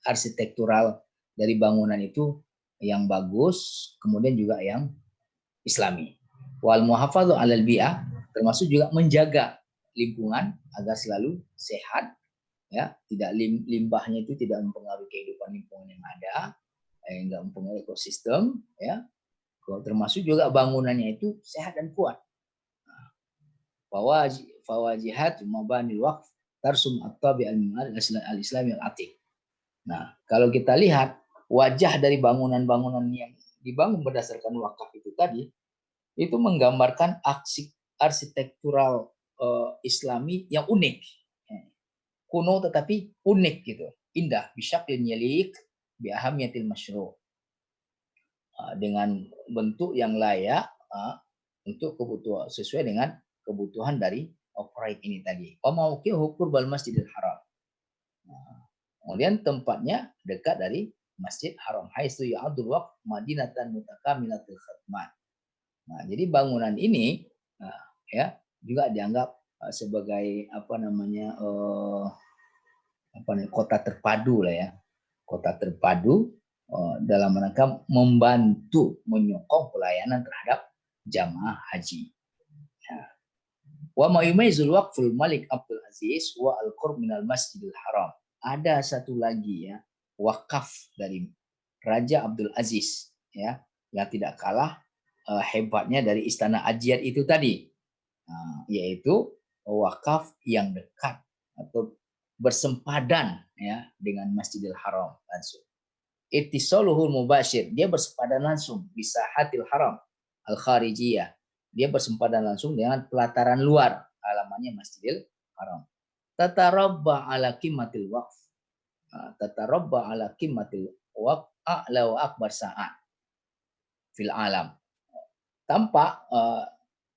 arsitektural dari bangunan itu yang bagus, kemudian juga yang islami. Wal muhafadhu 'alal bi'ah, termasuk juga menjaga lingkungan agar selalu sehat, ya, tidak limbahnya itu tidak mempengaruhi kehidupan lingkungan yang ada, enggak mempengaruhi ekosistem, ya. Termasuk juga bangunannya itu sehat dan kuat. Fawajihat mabanil waqf tarsum at-tabi al-islami al-atiq. Nah, kalau kita lihat wajah dari bangunan-bangunan yang dibangun berdasarkan wakaf itu tadi, itu menggambarkan arsitektural Islami yang unik, kuno tetapi unik gitu, indah, bisyaqlin yaliq bi ahamiyatil masyru', dengan bentuk yang layak untuk kebutuhan, sesuai dengan kebutuhan dari proyek ini tadi. Mauqi'uhu qurbal Masjidil Haram. Kemudian tempatnya dekat dari Masjid Haram. Haitsu ya'dul waqf madinatan mutakamilatul khatmat. Nah, jadi bangunan ini, ya, juga dianggap sebagai kota terpadu lah, ya. Kota terpadu dalam rangka membantu menyokong pelayanan terhadap jamaah haji. Wa ma yumaizul waqful Malik Abdul Aziz wa al-qurb minal Masjidil Haram. Ada satu lagi, ya, wakaf dari Raja Abdul Aziz, ya, yang tidak kalah hebatnya dari Istana Ajiat itu tadi. yaitu wakaf yang dekat atau bersempadan ya dengan Masjidil Haram langsung. Ittisaluhul mubashir, dia bersempadan langsung bisa hatil haram al kharijiyah, dia bersempadan langsung dengan pelataran luar halamannya Masjidil Haram. Tatarabba ala qimmatil waqf, tatarabba ala qimmatil waqf a'la wa akbar sa'at fil alam. Tampak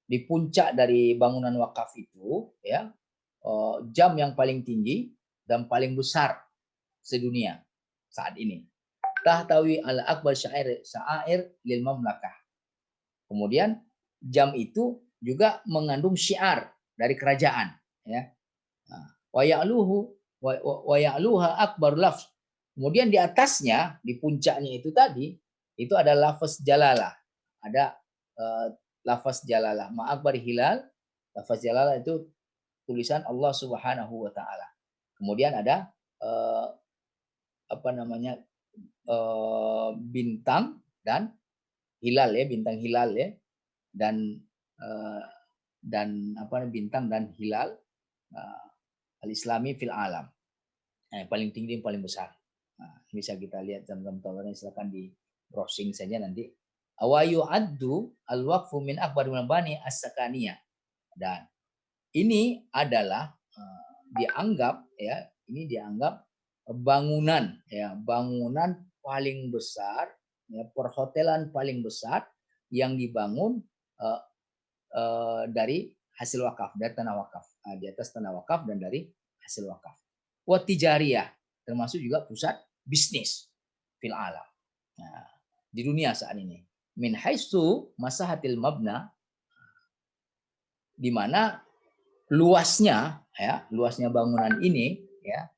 di puncak dari bangunan wakaf itu ya, jam yang paling tinggi dan paling besar sedunia saat ini. Tahtawi ala akbar syair lil mamlakah. Kemudian jam itu juga mengandung syiar dari kerajaan ya. Wa ya'luha akbar lafz. Kemudian di atasnya, di puncaknya itu tadi, itu ada lafaz jalalah. Ada lafaz jalalah. Ma'akbar hilal, lafaz jalalah itu tulisan Allah Subhanahu wa taala. Kemudian ada bintang dan hilal ya, bintang hilal ya, dan bintang dan hilal al-islami fil alam. Paling tinggi, paling besar. Bisa kita lihat jam-jam towernya, silakan di browsing saja nanti. Wa yu'addu al-waqfu min akbar mabani as-sakaniyah. Dan ini adalah dianggap ya, ini dianggap bangunan ya, bangunan paling besar ya, perhotelan paling besar yang dibangun dari hasil wakaf, dari tanah wakaf, di atas tanah wakaf dan dari hasil wakaf. Wa tijariyah, termasuk juga pusat bisnis fil alam. Nah, di dunia saat ini. Min haitsu masahatil mabna, di mana luasnya ya, luasnya bangunan ini ya,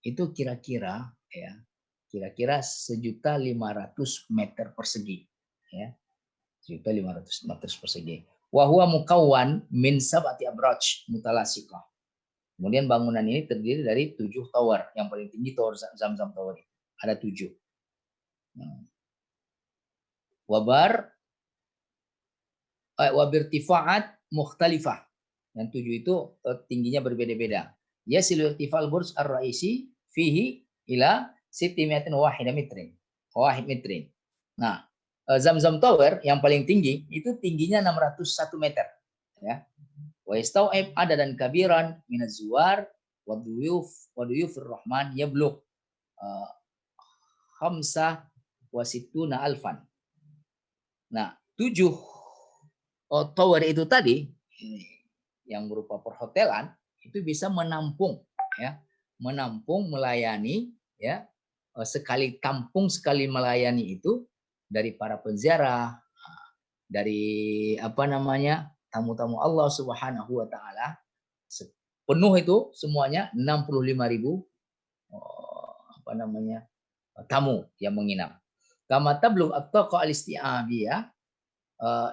itu kira-kira 1.500.000 meter persegi ya, 1.500 meter persegi. Wa huwa mukawwan min sab'ati abraj mutalashiqah. Kemudian bangunan ini terdiri dari 7 tower, yang paling tinggi tower Zamzam Tower ada 7. Wabirtifaat mukhtalifah, yang 7 itu tingginya berbeda-beda. Yasilu irtifal burj ar-raisi fihi ila 600 wahid metrin. Nah, Zamzam Tower yang paling tinggi itu tingginya 601 meter ya. Wa yastau'ib adadan kabiran minaz zuwar wa duyufur rahman yablugh 65 alfan. Nah, 7 tower itu tadi yang berupa perhotelan itu bisa menampung ya, melayani ya, sekali tampung sekali melayani itu dari para penziarah, dari tamu-tamu Allah Subhanahu wa taala, penuh itu semuanya 65.000 tamu yang menginap. Kama tablugh at-taqa al-isti'abiyah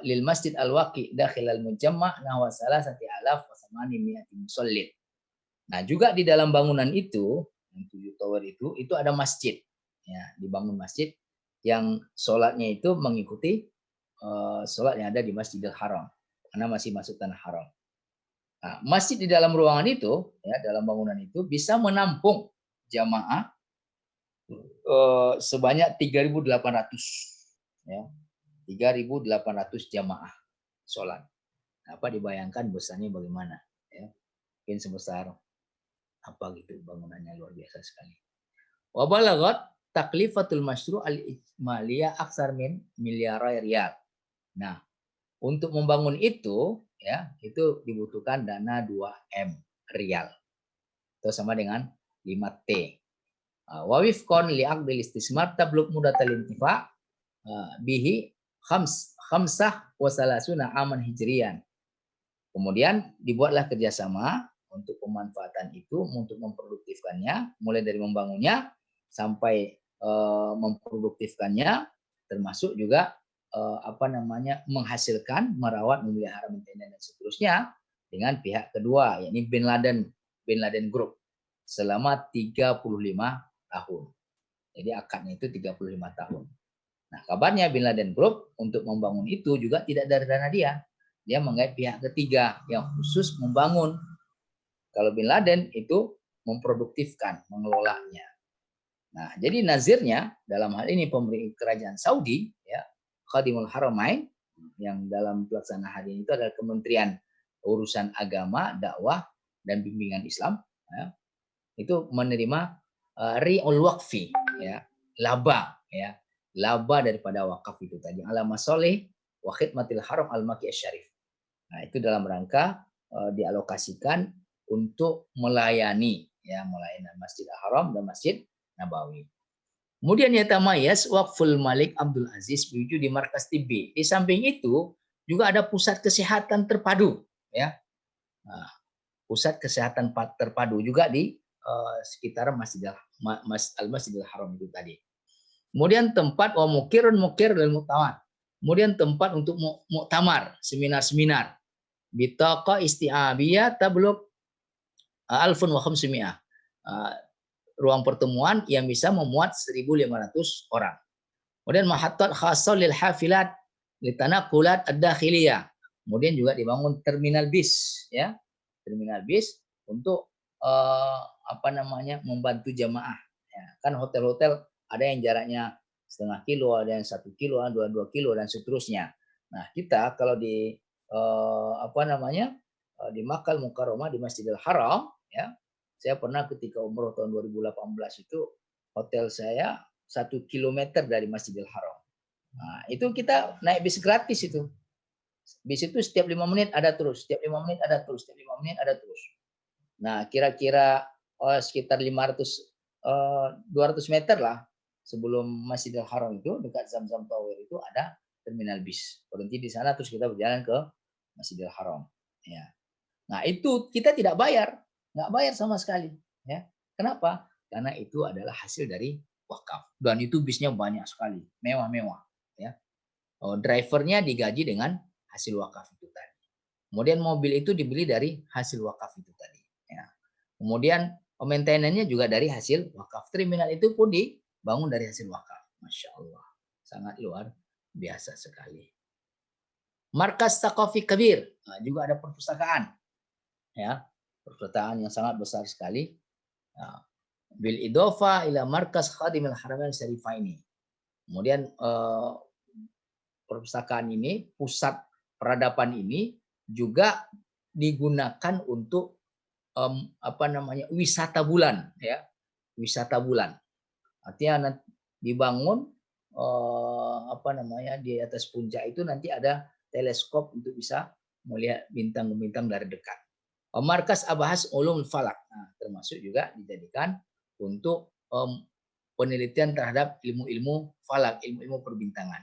lil masjid al-waqi dakhil al-mujamma' nahwa 3,800 musallin. Nah, juga di dalam bangunan itu, yang 7 tower itu ada masjid. Ya, dibangun masjid yang sholatnya itu mengikuti sholat yang ada di Masjidil Haram, karena masih masuk tanah haram. Nah, masjid di dalam ruangan itu, ya, dalam bangunan itu bisa menampung jamaah sebanyak 3.800 ya. 3.800 jamaah sholat. Apa dibayangkan besarnya bagaimana ya? Mungkin sebesar apa gitu, bangunannya luar biasa sekali. Wa balaghat taklifatul masyru' al-ijmaliyah aksar min miliarai riyal. Nah, untuk membangun itu ya, itu dibutuhkan dana 2M rial. Itu sama dengan 5T. Wa wifqan li aqdil istismar tablugh mudatal intifa bihi khamsah wa salasuna aman hijrian. Kemudian dibuatlah kerjasama untuk pemanfaatan itu, untuk memproduktifkannya, mulai dari membangunnya sampai memproduktifkannya, termasuk juga menghasilkan, merawat, memelihara, maintenance dan seterusnya dengan pihak kedua, yakni Bin Laden Group selama 35 tahun. Jadi akadnya itu 35 tahun. Nah, kabarnya Bin Laden Group untuk membangun itu juga tidak dari dana dia, dia menggait pihak ketiga yang khusus membangun. Kalau Bin Laden itu memproduktifkan, mengelolanya. Nah, jadi nazirnya dalam hal ini pemerintah kerajaan Saudi, ya, Khadimul Haramain, yang dalam pelaksanaan hari ini itu adalah Kementerian Urusan Agama, Dakwah, dan Bimbingan Islam, ya, itu menerima ri'ul waqfi, ya, laba, ya, laba daripada wakaf itu tadi, ala masoleh wa khidmatil haram al-maki syarif. Nah, itu dalam rangka dialokasikan untuk melayani, ya, melayani Masjid Haram dan Masjid Nabawi. Kemudian yatamayas Waqful Malik Abdul Aziz di markas TB. Di samping itu juga ada pusat kesehatan terpadu, ya. Nah, pusat kesehatan terpadu juga di sekitar Masjidil Haram itu tadi. Kemudian tempat mukir dan muktamar. Kemudian tempat untuk muktamar, seminar-seminar. Bitaqa isti'abiyah tablugh alfun wa khamsimi'ah. Ruang pertemuan yang bisa memuat 1.500 orang. Kemudian mahattat khassah lil hafilat litanaqulat ad-dakhiliyah. Kemudian juga dibangun terminal bis, ya. Terminal bis untuk membantu jamaah. Ya, kan hotel-hotel ada yang jaraknya 0,5 kilo, ada yang 1 kilo, 2 kilo dan seterusnya. Nah, kita kalau di di Makkah Mukarramah di Masjidil Haram, ya. Saya pernah ketika umroh tahun 2018 itu hotel saya 1 kilometer dari Masjidil Haram. Nah, itu kita naik bis gratis itu. Bis itu setiap 5 menit ada terus, setiap 5 menit ada terus, setiap 5 menit ada terus. Nah, kira-kira sekitar 200 meter lah sebelum Masjidil Haram itu, dekat Zamzam Tower itu ada terminal bis. Berhenti di sana terus kita berjalan ke Masjidil Haram. Ya. Nah, itu kita tidak bayar, nggak bayar sama sekali. Ya. Kenapa? Karena itu adalah hasil dari wakaf. Dan itu bisnya banyak sekali, mewah-mewah. Ya. Drivernya digaji dengan hasil wakaf itu tadi. Kemudian mobil itu dibeli dari hasil wakaf itu tadi. Ya. Kemudian maintenance-nya juga dari hasil wakaf. Terminal itu pun dibangun dari hasil wakaf. Masya Allah. Sangat luar biasa sekali. Markas Taqafi Kabir. Nah, juga ada perpustakaan. Ya, perpustakaan yang sangat besar sekali. Nah, bil idofa ila markas Khadimul Haramain Syarifaini. Kemudian perpustakaan ini, pusat peradaban ini juga digunakan untuk wisata bulan, ya, wisata bulan. Artinya dibangun di atas puncak itu nanti ada teleskop untuk bisa melihat bintang-bintang dari dekat. Markas Abahas Ulum Falak, nah, termasuk juga dijadikan untuk penelitian terhadap ilmu-ilmu falak, ilmu-ilmu perbintangan.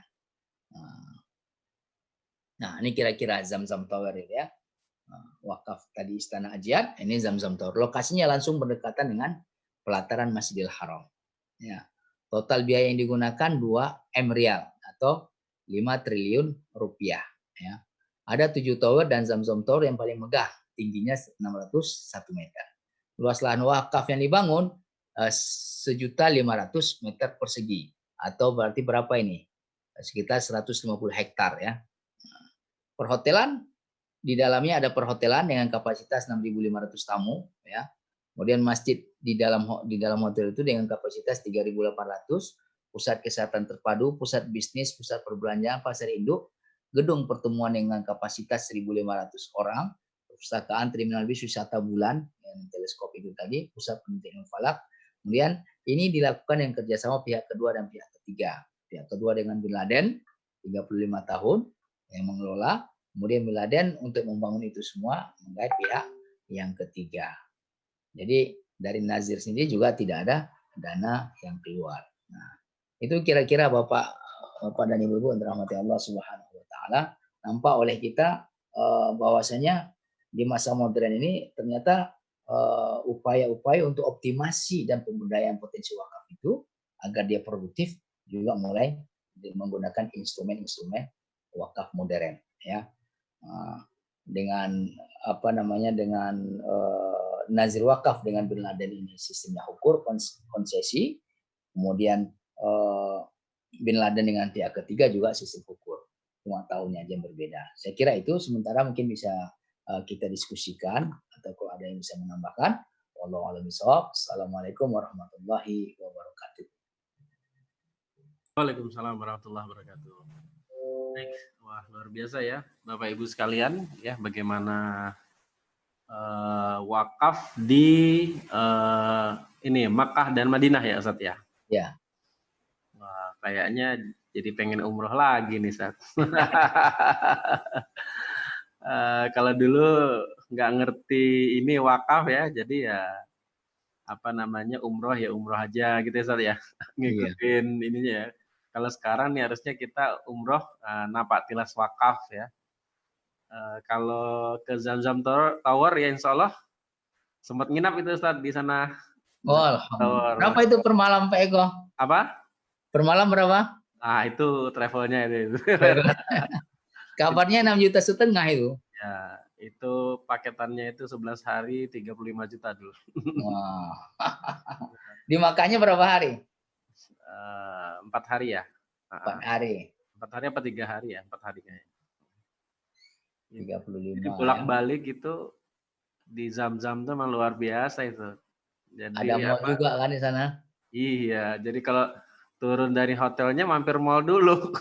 Nah, ini kira-kira Zamzam Tower ya. Wakaf tadi Istana Ajiat, ini Zamzam Tower. Lokasinya langsung berdekatan dengan pelataran Masjidil Haram. Ya. Total biaya yang digunakan 2 M rial atau 5 triliun rupiah. Ya. Ada 7 tower dan Zamzam Tower yang paling megah, tingginya 601 meter. Luas lahan wakaf yang dibangun 1.500.000 meter persegi, atau berarti berapa ini? Sekitar 150 hektar ya. Perhotelan, di dalamnya ada perhotelan dengan kapasitas 6.500 tamu ya. Kemudian masjid di dalam hotel itu dengan kapasitas 3.800, pusat kesehatan terpadu, pusat bisnis, pusat perbelanjaan, pasar induk, gedung pertemuan dengan kapasitas 1.500 orang, perpustakaan, terminal bis, wisata bulan, yang teleskop itu tadi, pusat penelitian falak. Kemudian ini dilakukan yang kerjasama pihak kedua dan pihak ketiga. Pihak kedua dengan Bin Laden, 35 tahun, yang mengelola. Kemudian Bin Laden untuk membangun itu semua menggait pihak yang ketiga. Jadi dari Nazir sendiri juga tidak ada dana yang keluar. Nah, itu kira-kira Bapak dan Ibu-ibu yang dirahmati Allah Subhanahu wa taala, nampak oleh kita bahwasanya di masa modern ini ternyata upaya-upaya untuk optimasi dan pemberdayaan potensi wakaf itu agar dia produktif juga mulai menggunakan instrumen-instrumen wakaf modern ya. Dengan dengan nazir wakaf dengan Bin Laden ini sistemnya ukur konsesi, kemudian Bin Laden dengan pihak ketiga juga sistem ukur. cuma tahunnya aja yang berbeda. Saya kira itu sementara mungkin bisa kita diskusikan atau kalau ada yang bisa menambahkan. Wallahu a'lam bishawab. Assalamualaikum warahmatullahi wabarakatuh. Waalaikumsalam warahmatullahi wabarakatuh. Baik, wah luar biasa ya Bapak Ibu sekalian ya bagaimana wakaf di ini Makkah dan Madinah ya Ustaz ya. Ya. Wah, kayaknya jadi pengen umroh lagi nih Ustaz. Kalau dulu nggak ngerti ini wakaf ya, jadi ya apa namanya umroh ya umroh aja gitu ya Ustaz ya. Ngikutin ininya ya. Kalau sekarang nih harusnya kita umroh napak tilas wakaf ya. Kalau ke Zamzam Tower ya insya Allah sempat nginap itu Ustaz di sana. Oh, alhamdulillah. Berapa itu per malam Pak Eko? Apa? Per malam berapa? Ah itu travelnya itu. Kabarnya 6,5 juta itu. Ya, itu paketannya itu 11 hari 35 juta dulu. Wah. Dimakannya berapa hari? 4 hari ya. 4 hari. 4 hari apa 3 hari ya? 4 hari kayaknya. 35. Jadi bolak-balik itu di Zamzam tuh memang luar biasa itu. Jadi ada mall juga kan di sana? Iya, jadi kalau turun dari hotelnya mampir mall dulu.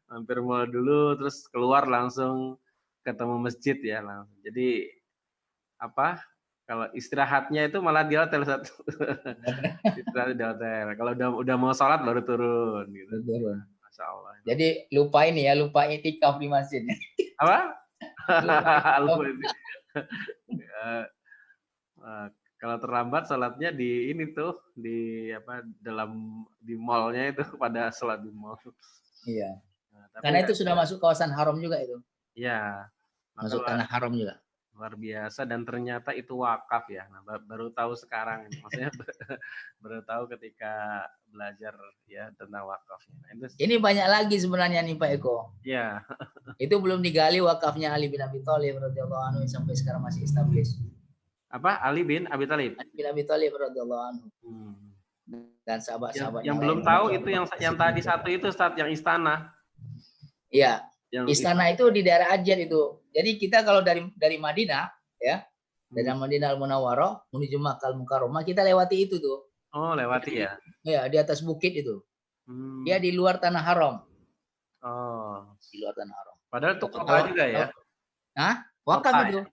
Mampir mall dulu terus keluar langsung ketemu masjid ya langsung. Jadi apa? Kalau istirahatnya itu malah di hotel satu. Istirahat di hotel. Kalau udah mau sholat baru turun gitu. Turun. Masya Allah. Jadi lupa ini ya, lupa itikaf di masjid. Apa? Lupa ini. Kalau terlambat sholatnya di ini tuh di apa di mallnya itu pada sholat di mall. Iya. Nah, tapi karena itu sudah masuk kawasan haram juga itu. Iya. Masuk tanah haram juga. Luar biasa dan ternyata itu wakaf ya. Nah, baru tahu sekarang, maksudnya baru tahu ketika belajar ya tentang wakaf. Nah, ini banyak lagi sebenarnya nih Pak Eko. Iya. Itu belum digali wakafnya Ali bin Abi Thalib radhiyallahu anhu sampai sekarang masih established. Apa? Ali bin Abi Thalib. Ali bin Abi Thalib radhiyallahu anhu. Dan sahabat-sahabat yang belum tahu itu yang tadi satu itu Ustaz, yang istana. Iya. Istana itu di daerah Ajyan itu. Jadi kita kalau dari Madinah ya, dari Madinah Al-Munawwarah menuju Makkah Al-Mukarramah kita lewati itu tuh. Oh, lewati ya. Ya, di atas bukit itu. Dia di luar tanah haram. Oh, di luar tanah haram. Padahal itu kota juga ya. Hah? Wakaf itu. Ya?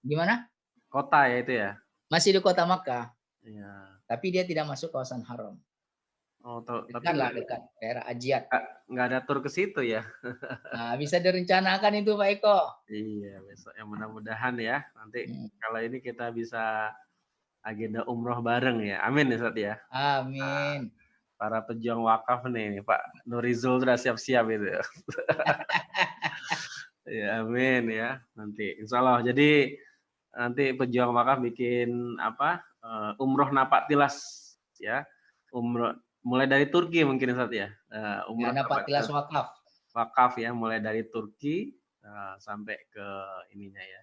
Gimana? Kota ya itu ya. Masih di kota Makkah. Iya. Tapi dia tidak masuk kawasan haram. Oh, tapi dekat daerah Ajyan. Nggak ada tur ke situ ya. Nah, bisa direncanakan itu Pak Eko. Iya, besok yang mudah-mudahan ya. Nanti kalau ini kita bisa agenda umroh bareng ya. Amin ya Ustaz ya. Amin. Para pejuang wakaf nih, Pak Nurizul sudah siap-siap itu. Ya, amin ya. Nanti insya Allah. Jadi nanti pejuang wakaf bikin apa? Umroh napak tilas ya. Umroh mulai dari Turki mungkin Ustaz ya. Umroh napak tilas wakaf. Wakaf ya, mulai dari Turki sampai ke ininya ya.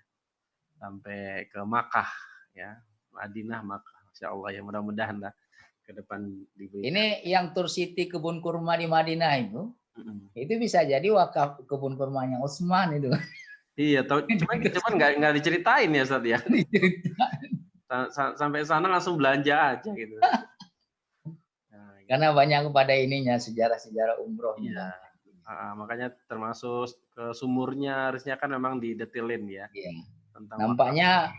Sampai ke Makkah ya. Madinah, Makkah. Masya Allah ya, mudah-mudahan lah ke depan diberikan. Ini yang Tur City kebun kurma di Madinah itu bisa jadi wakaf kebun kurmanya Utsman itu. Iya, cuman nggak diceritain ya Ustaz ya. Sampai sana langsung belanja aja gitu. Karena banyak pada ininya sejarah-sejarah umroh. Iya. Makanya termasuk ke sumurnya harusnya kan memang didetilin ya. Iya. Nampaknya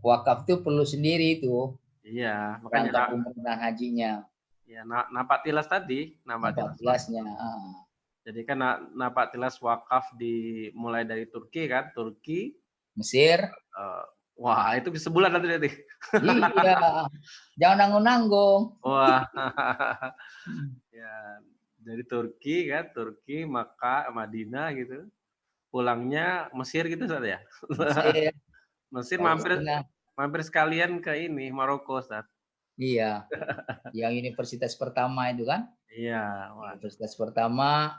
wakaf itu perlu sendiri itu. Iya, makanya umroh dan hajinya. Ya, napak tilas tadi, napak tilasnya. Jadi kan napak tilas wakaf mulai dari Turki kan, Turki, Mesir. Wah, itu bisa sebulan nanti. Iya. Jangan nanggung-nanggung. Wah. Ya, dari Turki kan, Turki, Makkah, Madinah gitu. Pulangnya Mesir gitu Ustaz ya. Mesir mampir sekalian ke ini Maroko Ustaz. Iya. Yang universitas pertama itu kan? Iya, universitas pertama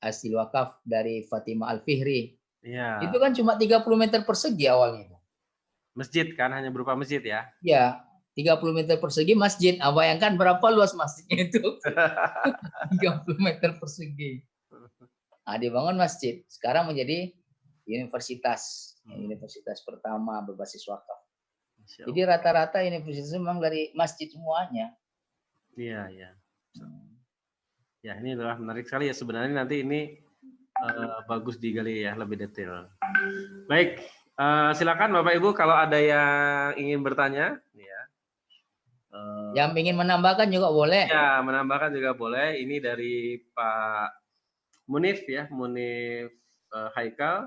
hasil wakaf dari Fatimah Al-Fihri. Iya. Itu kan cuma 30 meter persegi awalnya. Masjid kan, hanya berupa masjid ya? Iya, 30 meter persegi masjid. Bayangkan berapa luas masjidnya itu? 30 meter persegi. Dibangun masjid. Sekarang menjadi universitas. Universitas pertama berbasis wakaf. Masya Jadi Allah. rata-rata universitas memang dari masjid semuanya. Iya, iya. Ya, ini adalah menarik sekali ya. Sebenarnya nanti ini bagus digali ya lebih detail. Baik, silakan Bapak Ibu kalau ada yang ingin bertanya, ya. Yang ingin menambahkan juga boleh. Ya, menambahkan juga boleh. Ini dari Pak Munif ya, Munif Haikal.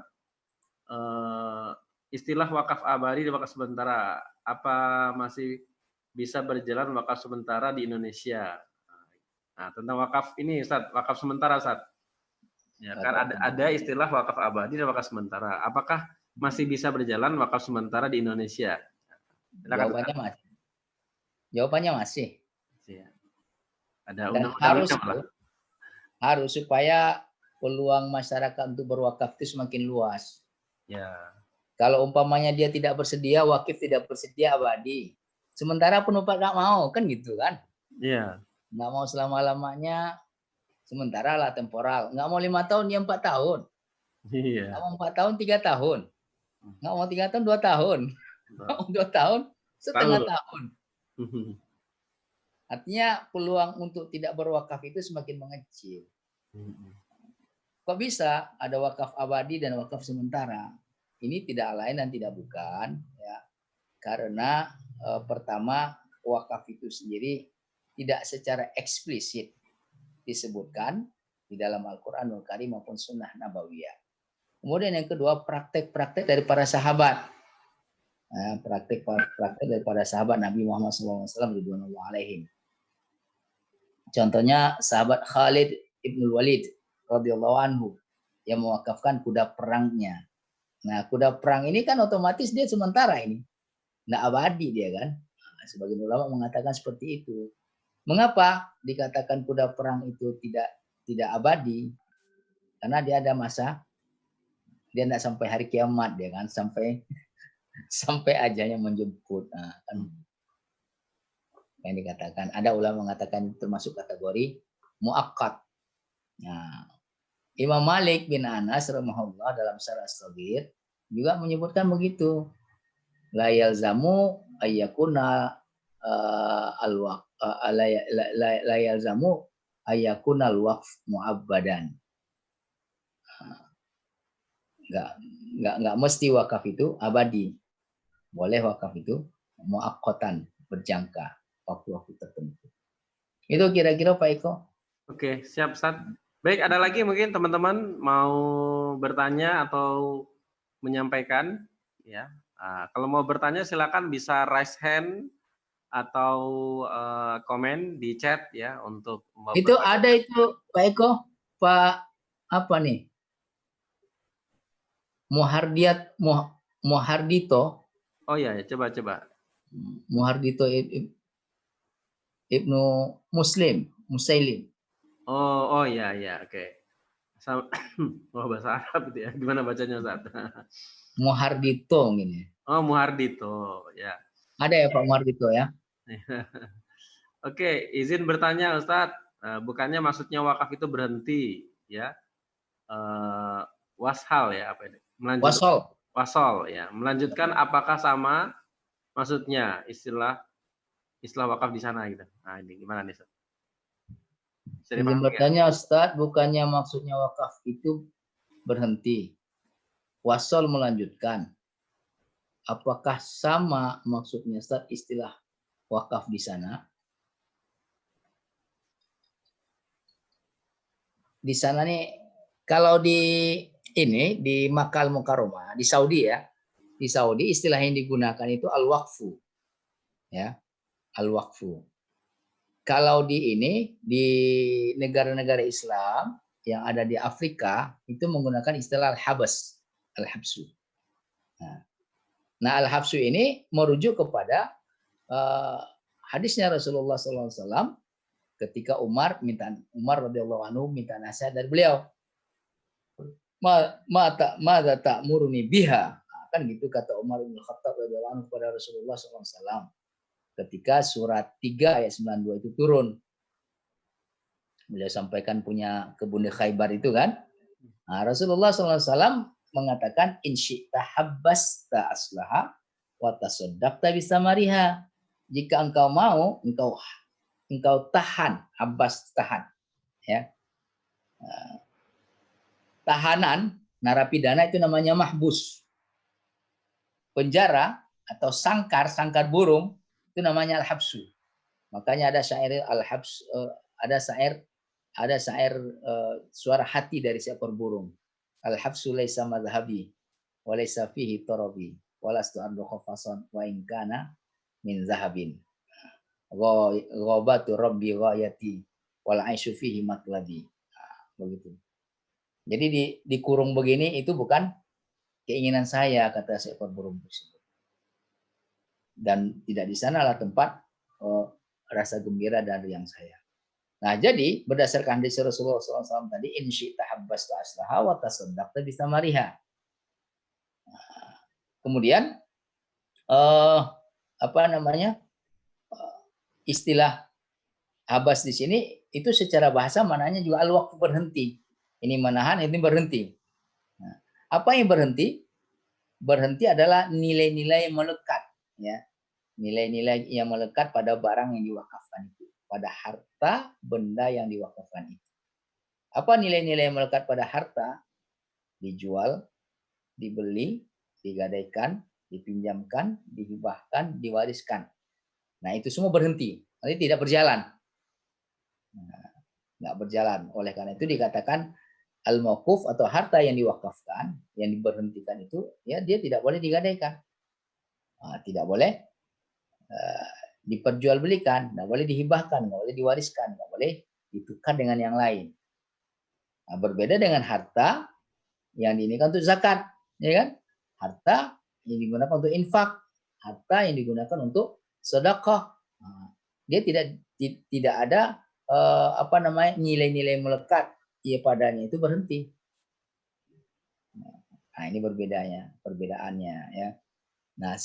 Istilah wakaf abadi dan wakaf sementara, apa masih bisa berjalan wakaf sementara di Indonesia? Nah, tentang wakaf ini, Ustaz, wakaf sementara, Ustaz. Ya, kan ada istilah wakaf abadi dan wakaf sementara. Apakah masih bisa berjalan wakaf sementara di Indonesia? Jawabannya masih. Jawabannya masih. Ya. Ada Dan undang-undangnya harus supaya peluang masyarakat untuk berwakaf itu semakin luas. Ya. Kalau umpamanya dia tidak bersedia, wakif tidak bersedia abadi. Sementara penumpang nggak mau, kan gitu kan? Iya. Nggak mau selama-lamanya, sementara lah temporal. Nggak mau 5 tahun, dia 4 tahun. Iya. Nggak mau 4 tahun, 3 tahun. Nggak mau 3 tahun, 2 tahun. Nggak mau 2 tahun, setengah tahun. Artinya peluang untuk tidak berwakaf itu semakin mengecil. Kok bisa ada wakaf abadi dan wakaf sementara? Ini tidak lain dan tidak bukan, ya, karena pertama wakaf itu sendiri tidak secara eksplisit disebutkan di dalam Al-Quranul Karim maupun Sunnah Nabawiyah. Kemudian yang kedua, praktek-praktek dari para sahabat, praktek-praktek dari para sahabat Nabi Muhammad SAW radhiyallahu alaihim. Contohnya sahabat Khalid ibn Walid radhiyallahu anhu yang mewakafkan kuda perangnya. Nah, kuda perang ini kan otomatis dia sementara ini. Nggak abadi dia kan. Nah, sebagian ulama mengatakan seperti itu. Mengapa dikatakan kuda perang itu tidak abadi? Karena dia ada masa, dia tidak sampai hari kiamat dia kan, sampai ajalnya menjemput. Nah, kan yang dikatakan, ada ulama mengatakan termasuk kategori muakkad. Nah, Imam Malik bin Anas rahimahullah dalam Syarah As-Shaghir juga menyebutkan begitu. La yalzamu ayyakuna la yalzamu ayyakuna al-waqf mu'abbadan. Enggak mesti wakaf itu abadi. Boleh wakaf itu muaqqatan, berjangka waktu-waktu tertentu. Itu kira-kira Pak Eko. Oke, siap, Ustaz. Baik, ada lagi mungkin teman-teman mau bertanya atau menyampaikan, ya. Kalau mau bertanya silakan bisa raise hand atau komen di chat ya untuk itu ada itu Pak Eko, Pak apa nih? Muhardito. Oh ya, coba. Muhardito Ibnu Musailim. Oh ya, oke. Bahasa Arab itu ya. Gimana bacanya, Ustaz? Muhardito ini. Oh, Muhardito, ya. Ada ya Pak Muhardito ya? Oke, izin bertanya Ustadz, bukannya maksudnya wakaf itu berhenti ya, washal ya apa ini? Wasol ya, melanjutkan apakah sama maksudnya istilah wakaf di sana gitu? Nah ini gimana nih Ustadz? Izin bertanya Ustadz, bukannya maksudnya wakaf itu berhenti, wasol melanjutkan. Apakah sama maksudnya Ustadz istilah wakaf di sana? Di sana nih, kalau di Makkah Al-Mukarramah, di Saudi ya, di Saudi istilah yang digunakan itu al-waqfu, ya, al-waqfu. Kalau di negara-negara Islam yang ada di Afrika itu menggunakan istilah al-habsu. Nah, al-habsu ini merujuk kepada hadisnya Rasulullah SAW ketika Umar radhiyallahu anhu minta nasihat dari beliau. Mada ta'muruni biha. Kan gitu kata Umar bin Khattab radhiyallahu anhu kepada Rasulullah SAW ketika surat 3 ayat 92 itu turun. Beliau sampaikan punya kebun di Khaybar itu kan. Nah, Rasulullah SAW mengatakan in syi'ta habbasta aslaha wa tasaddaqta bisamariha. Jika engkau mau, engkau tahan, abbas tahan, ya. Tahanan narapidana itu namanya mahbus. Penjara atau sangkar burung itu namanya al-habsu. Makanya ada syair al-habs, ada syair suara hati dari seekor burung. Al-habsu laisa madhhabi wa laisa fihi tarabi wa lastu ardu khafasan wa in kana min zahabin. Ghabatu rabbi ghayati wal aisyu fihi matlabi. Begitu. Jadi dikurung begini itu bukan keinginan saya, kata seekor burung tersebut. Dan tidak di sanalah tempat rasa gembira dari yang saya. Nah, jadi berdasarkan hadis Rasulullah SAW tadi, in syi'ta habbasta aslaha wa tasaddaqta bisamariha. Kemudian istilah habas di sini itu secara bahasa maknanya juga al-waqf, berhenti. Ini menahan, ini berhenti. Nah, apa yang berhenti? Berhenti adalah nilai-nilai yang melekat, ya. Nilai-nilai yang melekat pada barang yang diwakafkan itu, pada harta benda yang diwakafkan itu. Apa nilai-nilai yang melekat pada harta? Dijual, dibeli, digadaikan, dipinjamkan, dihibahkan, diwariskan. Nah, itu semua berhenti, nanti tidak berjalan. Nah, nggak berjalan. Oleh karena itu dikatakan al-mauquf atau harta yang diwakafkan, yang diberhentikan itu, ya dia tidak boleh digadaikan, tidak boleh diperjualbelikan, nggak boleh dihibahkan, nggak boleh diwariskan, nggak boleh ditukar dengan yang lain. Nah, berbeda dengan harta yang diinikan untuk zakat, ya kan? Harta yang digunakan untuk infak, harta yang digunakan untuk sedekah. Nah, dia tidak ada nilai-nilai melekat padanya, itu berhenti. Nah, ini perbedaannya, ya. Nah,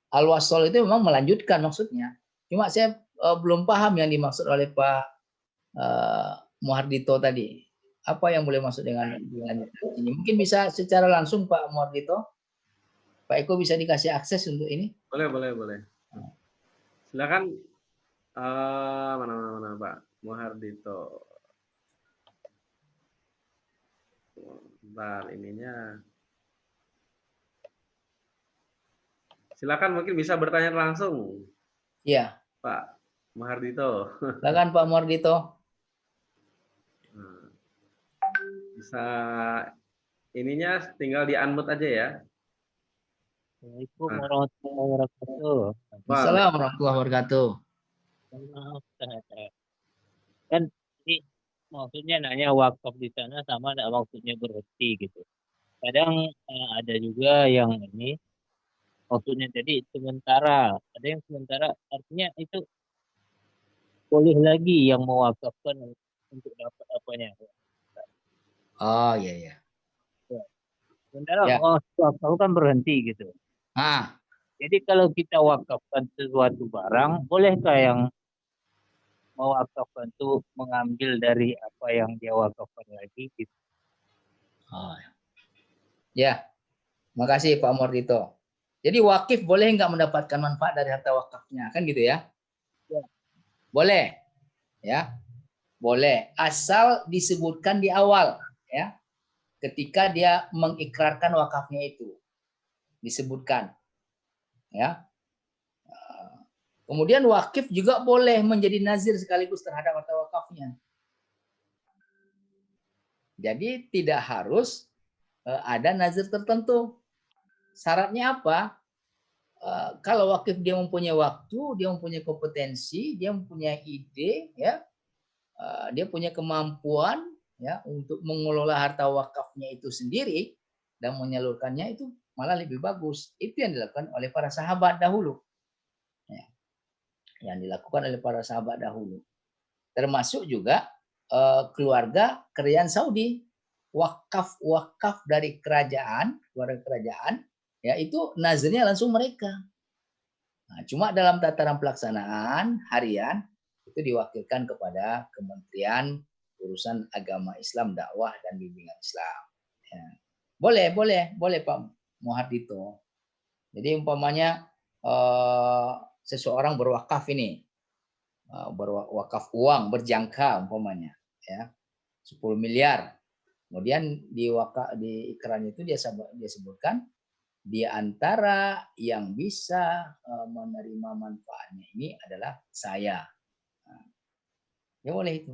al-wasol itu memang melanjutkan maksudnya. Cuma saya belum paham yang dimaksud oleh Pak Muhardito tadi. Apa yang boleh masuk dengan ini? Mungkin bisa secara langsung Pak Muhardito. Pak Eko bisa dikasih akses untuk ini? Boleh. Silakan. Mana Pak Muhardito. Bentar, ininya. Silakan, mungkin bisa bertanya langsung. Iya. Pak Muhardito. Silakan Pak Muhardito. Bisa ininya tinggal di-unmute aja ya. Assalamualaikum warahmatullahi wabarakatuh. Assalamualaikum warahmatullahi wabarakatuh. Maaf, kan ini maksudnya nanya wakaf di sana sama nggak maksudnya berhenti gitu. Kadang ada juga yang ini maksudnya jadi sementara, ada yang sementara artinya itu boleh lagi yang mewakafkan untuk dapat apanya. Oh iya. Sementara Ya. wakaf kan berhenti gitu. Jadi kalau kita wakafkan sesuatu barang, bolehkah yang mewakafkan itu mengambil dari apa yang dia wakafkan lagi gitu? Ya, makasih Pak Muhardito. Jadi wakif boleh nggak mendapatkan manfaat dari harta wakafnya, kan gitu ya? Ya. Boleh, ya, boleh. Asal disebutkan di awal, ya, ketika dia mengikrarkan wakafnya itu, disebutkan, ya. Kemudian wakif juga boleh menjadi nazir sekaligus terhadap harta wakafnya. Jadi tidak harus ada nazir tertentu. Syaratnya apa? Kalau wakif dia mempunyai waktu, dia mempunyai kompetensi, dia mempunyai ide, ya, dia punya kemampuan, ya, untuk mengelola harta wakafnya itu sendiri dan menyalurkannya, itu malah lebih bagus. Itu yang dilakukan oleh para sahabat dahulu, ya. Yang dilakukan oleh para sahabat dahulu, termasuk juga keluarga kerajaan Saudi. Wakaf dari kerajaan, keluarga kerajaan, ya, itu nazirnya langsung mereka. Nah, cuma dalam tataran pelaksanaan harian itu diwakilkan kepada Kementerian urusan agama Islam, dakwah dan bimbingan Islam. Ya. Boleh Pak Muhardito. Jadi umpamanya seseorang berwakaf ini, berwakaf uang berjangka umpamanya, ya 10 miliar. Kemudian di ikran itu dia sebutkan di antara yang bisa menerima manfaatnya ini adalah saya. Nah, ya boleh itu.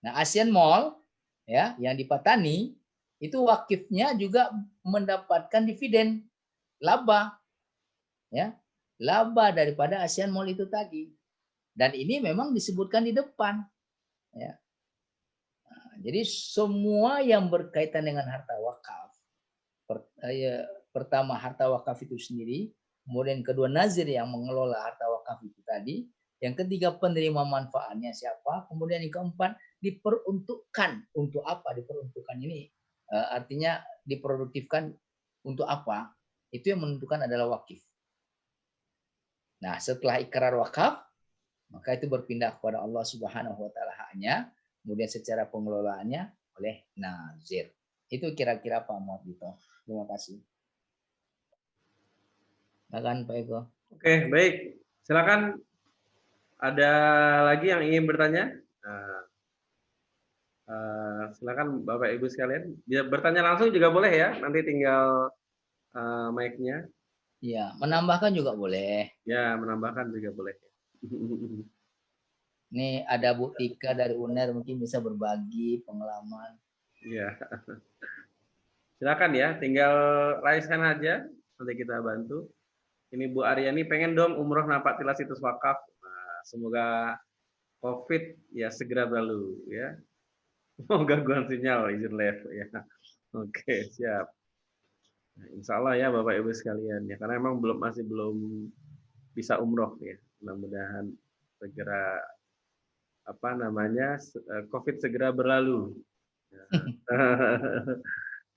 Nah, Asian Mall ya yang di Patani itu wakifnya juga mendapatkan dividen laba, ya laba daripada Asian Mall itu tadi. Dan ini memang disebutkan di depan, ya. Nah, jadi semua yang berkaitan dengan harta wakaf, pertama harta wakaf itu sendiri, kemudian kedua nazir yang mengelola harta wakaf itu tadi, yang ketiga penerima manfaatnya siapa, kemudian yang keempat diperuntukkan untuk apa? Diperuntukkan ini artinya diproduktifkan untuk apa? Itu yang menentukan adalah wakif. Nah, setelah ikrar wakaf, maka itu berpindah kepada Allah Subhanahu wa taala haknya, kemudian secara pengelolaannya oleh nazir. Itu kira-kira Pak Muhardito. Terima kasih. Silakan Pak Eko. Oke, baik. Silakan. Ada lagi yang ingin bertanya? Silakan Bapak Ibu sekalian. Bisa bertanya langsung juga boleh ya. Nanti tinggal mic-nya. Iya, menambahkan juga boleh. Ya, menambahkan juga boleh. Ini ada Bu Tika dari UNER mungkin bisa berbagi pengalaman. Iya. Silakan ya, tinggal raise hand aja, nanti kita bantu. Ini Bu Aryani pengen dong umroh Napaktilas situs wakaf. Nah, semoga COVID ya segera berlalu ya. Oh, gangguan sinyal izin live ya. Oke, siap. Nah, insya Allah ya Bapak Ibu sekalian ya, karena emang masih belum bisa umroh ya. Mudah-mudahan segera COVID segera berlalu. Ya.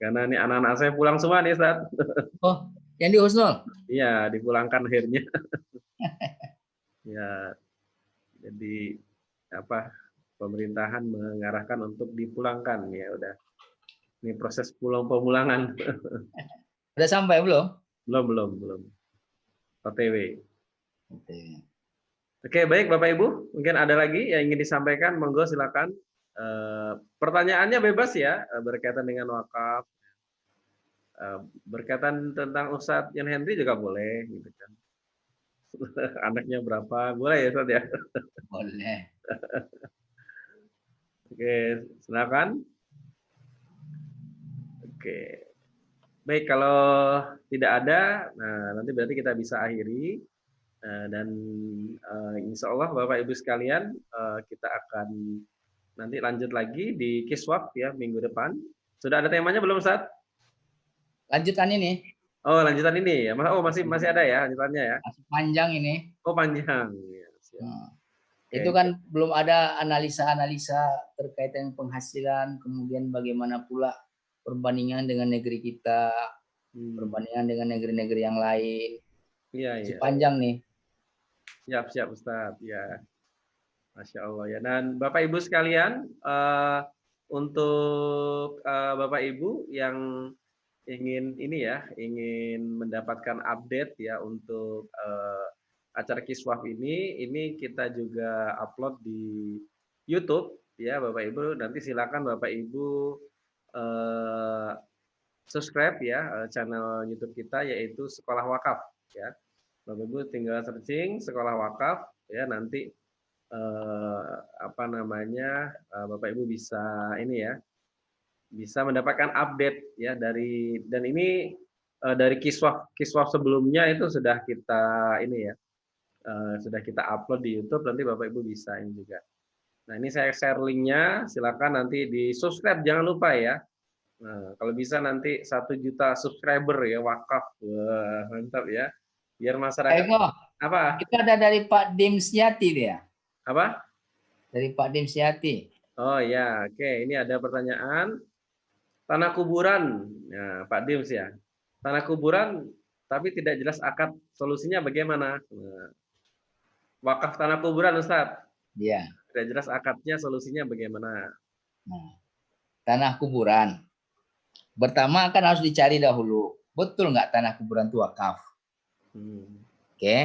Karena ini anak-anak saya pulang semua nih, Ustaz. Oh, yang di Husnul? Iya, dipulangkan akhirnya. Ya, jadi pemerintahan mengarahkan untuk dipulangkan ya udah. Ini proses pemulangan. Udah sampai belum? Belum. OTW. Oke, baik Bapak Ibu, mungkin ada lagi yang ingin disampaikan, monggo silakan. Pertanyaannya bebas ya, berkaitan dengan wakaf, berkaitan tentang Ustadz Yan Henry juga boleh, gitu kan. Anaknya berapa, boleh ya Ustadz ya? Boleh. Oke, silakan. Oke, baik kalau tidak ada, nah nanti berarti kita bisa akhiri. Dan insya Allah Bapak Ibu sekalian kita akan nanti lanjut lagi di Kiswaf ya minggu depan. Sudah ada temanya belum Ustaz? Lanjutan ini. Oh lanjutan ini ya. Oh masih ada ya lanjutannya ya. Masih panjang ini. Oh panjang. Ya, siap. Itu kan belum ada analisa-analisa terkait dengan penghasilan, kemudian bagaimana pula perbandingan dengan negeri kita, perbandingan dengan negeri-negeri yang lain. Masih panjang nih. Siap Ustaz ya. Masya Allah ya. Dan Bapak Ibu sekalian, untuk Bapak Ibu yang ingin mendapatkan update ya untuk acara Kiswaf ini kita juga upload di YouTube ya Bapak Ibu. Nanti silakan Bapak Ibu subscribe ya channel YouTube kita yaitu Sekolah Wakaf ya. Bapak Ibu tinggal searching Sekolah Wakaf ya, nanti Bapak Ibu bisa bisa mendapatkan update ya dari Kiswaf sebelumnya itu sudah kita sudah kita upload di YouTube, nanti Bapak Ibu bisa ini juga. Nah, ini saya share linknya, silakan nanti di subscribe jangan lupa ya. Nah, kalau bisa nanti 1 juta subscriber ya wakaf. Wah, mantap ya. Biar masyarakat apa? Kita ada dari Pak Dimsyati dia. Apa? Dari Pak Dimsyati. Oh ya, oke. Ini ada pertanyaan. Tanah kuburan, ya, Pak Dims ya. Tanah kuburan, tapi tidak jelas akad. Solusinya bagaimana? Nah, wakaf tanah kuburan, Ustaz. Iya. Tidak jelas akadnya, solusinya bagaimana? Nah, tanah kuburan. Pertama kan harus dicari dahulu. Betul nggak tanah kuburan itu wakaf? Oke.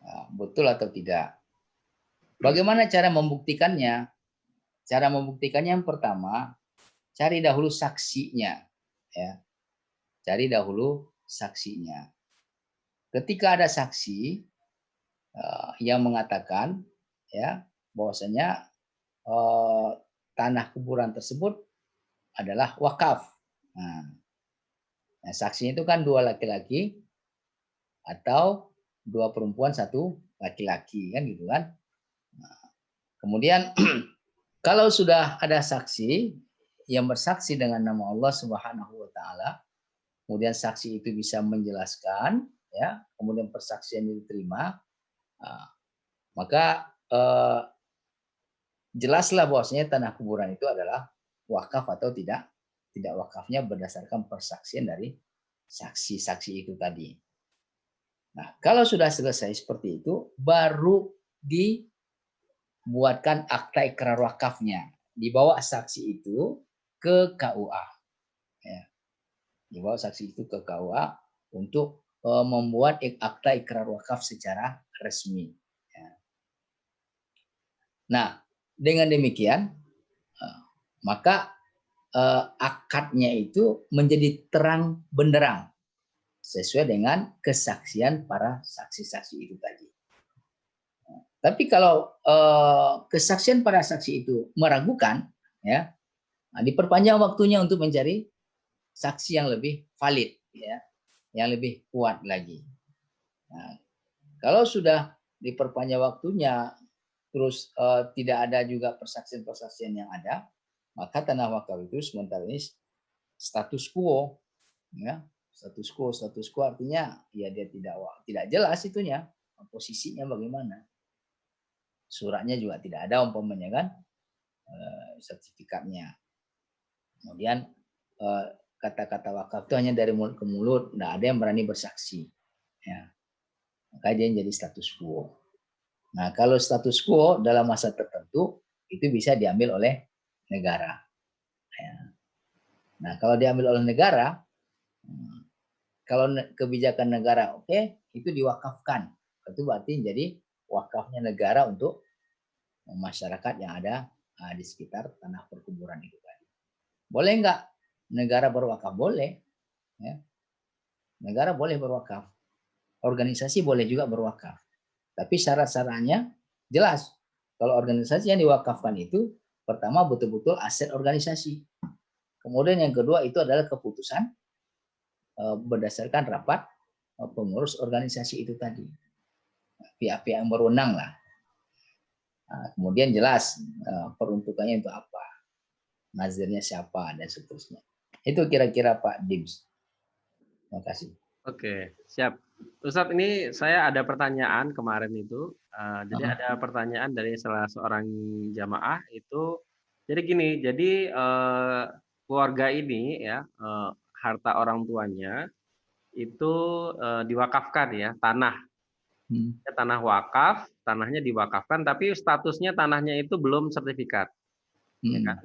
Nah, betul atau tidak? Bagaimana cara membuktikannya? Cara membuktikannya yang pertama, cari dahulu saksinya. Ya. Cari dahulu saksinya. Ketika ada saksi yang mengatakan ya bahwasanya tanah kuburan tersebut adalah wakaf. Nah, saksinya itu kan 2 laki-laki atau 2 perempuan 1 laki-laki kan gitu kan. Nah, kemudian kalau sudah ada saksi yang bersaksi dengan nama Allah Subhanahu wa taala, kemudian saksi itu bisa menjelaskan ya, kemudian persaksian diterima, maka jelaslah bahwasanya tanah kuburan itu adalah wakaf atau tidak wakafnya berdasarkan persaksian dari saksi-saksi itu tadi. Nah, kalau sudah selesai seperti itu, baru dibuatkan akta ikrar wakafnya. Dibawa saksi itu ke KUA. Ya. Dibawa saksi itu ke KUA untuk membuat akta ikrar wakaf secara resmi. Ya. Nah, dengan demikian, maka akadnya itu menjadi terang benderang sesuai dengan kesaksian para saksi-saksi itu tadi. Tapi kalau kesaksian para saksi itu meragukan, ya, diperpanjang waktunya untuk mencari saksi yang lebih valid, ya, yang lebih kuat lagi. Nah, kalau sudah diperpanjang waktunya, terus tidak ada juga persaksian-persaksian yang ada, maka tanah wakaf itu sementara ini status quo, ya. Status quo artinya ya dia tidak jelas itunya posisinya bagaimana. Suratnya juga tidak ada umpamanya kan, sertifikatnya. Kemudian kata-kata wakaf itu hanya dari mulut ke mulut, tidak ada yang berani bersaksi. Ya. Maka dia jadi status quo. Nah, kalau status quo dalam masa tertentu itu bisa diambil oleh negara. Ya. Nah, kalau diambil oleh negara, kalau kebijakan negara oke, itu diwakafkan. Itu berarti jadi wakafnya negara untuk masyarakat yang ada di sekitar tanah perkuburan itu tadi. Boleh nggak negara berwakaf? Boleh. Ya. Negara boleh berwakaf. Organisasi boleh juga berwakaf. Tapi syarat-syaratnya jelas. Kalau organisasi yang diwakafkan itu, pertama betul-betul aset organisasi. Kemudian yang kedua itu adalah keputusan berdasarkan rapat pengurus organisasi itu tadi. Pihak-pihak yang berwenang lah. Nah, kemudian jelas peruntukannya untuk apa. Nazirnya siapa dan seterusnya. Itu kira-kira Pak Dims. Terima kasih. Oke, siap. Ustadz, ini saya ada pertanyaan kemarin itu. Jadi ada pertanyaan dari salah seorang jamaah itu. Jadi gini, jadi keluarga ini ya harta orang tuanya itu diwakafkan ya tanah. Tanah wakaf, tanahnya diwakafkan, tapi statusnya tanahnya itu belum sertifikat. Ya kan?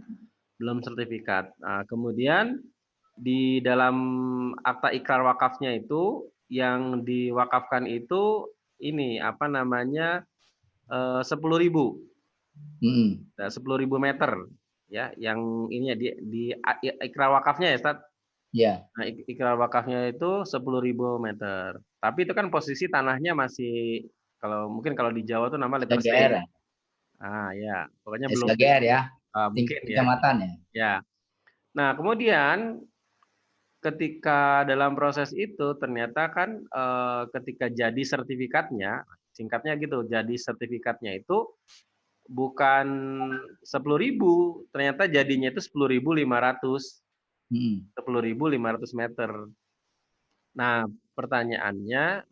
Belum sertifikat. Nah, kemudian di dalam akta ikrar wakafnya itu yang diwakafkan itu ini apa namanya 10.000, 10.000 meter ya, yang ini ya di ikrar wakafnya ya, Ustaz. Ya. Nah, ikrar wakafnya itu 10.000 meter. Tapi itu kan posisi tanahnya masih mungkin kalau di Jawa tuh nama letter C. SGR. Ya, pokoknya belum SGR ya. mungkin ya. Kecamatan ya. Ya. Nah, kemudian ketika dalam proses itu ternyata kan ketika jadi sertifikatnya, singkatnya gitu, jadi sertifikatnya itu bukan 10.000, ternyata jadinya itu 10.500. 10.500 meter. Nah, pertanyaannya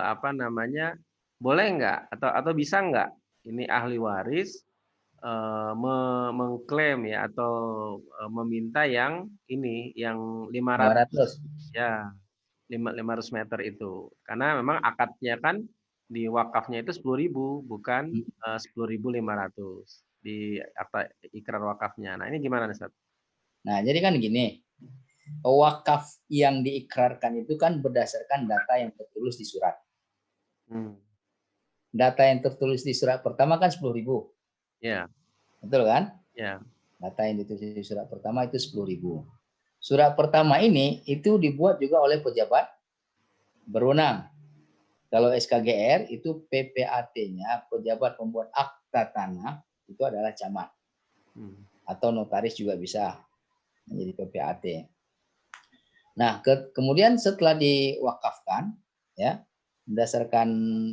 apa namanya? Boleh nggak atau bisa nggak ini ahli waris mengklaim ya atau meminta yang ini yang 500 ya 500 meter itu, karena memang akadnya kan di wakafnya itu 10.000 bukan 10.500. di akta ikrar wakafnya. Nah, ini gimana nih, Ustaz? Nah, jadi kan gini, wakaf yang diikrarkan itu kan berdasarkan data yang tertulis di surat. Data yang tertulis di surat pertama kan 10.000. Ya. Betul kan? Ya. Data yang ditulis di surat pertama itu 10.000. Surat pertama ini itu dibuat juga oleh pejabat berwenang. Kalau SKGR itu PPAT-nya, pejabat pembuat akta tanah, itu adalah camat. Atau notaris juga bisa menjadi PPAT. Nah, kemudian setelah diwakafkan, ya, berdasarkan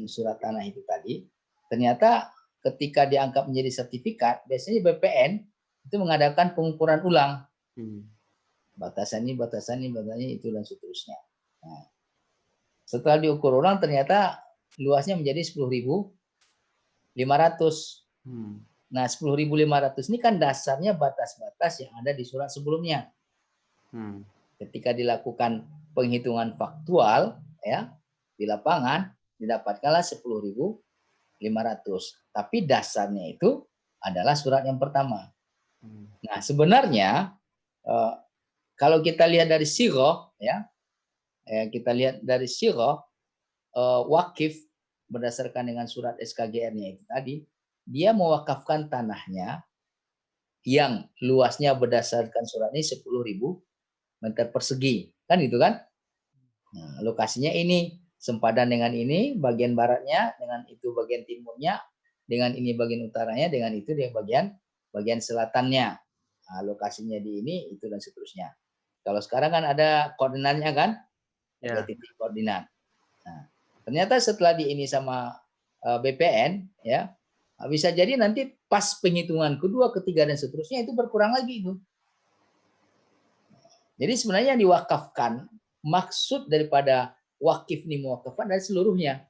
surat tanah itu tadi, ternyata ketika dianggap menjadi sertifikat, biasanya BPN itu mengadakan pengukuran ulang. Batasan ini, itu, dan seterusnya. Nah, setelah diukur ulang, ternyata luasnya menjadi 10.500. Nah, 10.500 ini kan dasarnya batas-batas yang ada di surat sebelumnya. Ketika dilakukan penghitungan faktual, ya, di lapangan, didapatkanlah 10.500. Tapi dasarnya itu adalah surat yang pertama. Nah, sebenarnya kalau kita lihat dari sirah, ya, kita lihat dari sirah, wakif berdasarkan dengan surat SKGR-nya itu tadi, dia mewakafkan tanahnya yang luasnya berdasarkan surat ini 10.000 meter persegi, kan gitu kan? Nah, lokasinya ini sempadan dengan ini bagian baratnya, dengan itu bagian timurnya, dengan ini bagian utaranya, dengan itu dia bagian selatannya. Nah, lokasinya di ini, itu, dan seterusnya. Kalau sekarang kan ada koordinatnya kan? Ada titik koordinat. Nah, ternyata setelah di ini sama BPN, ya, bisa jadi nanti pas penghitungan kedua, ketiga, dan seterusnya itu berkurang lagi itu. Jadi sebenarnya yang diwakafkan, maksud daripada wakif ini mewakafkan dari seluruhnya.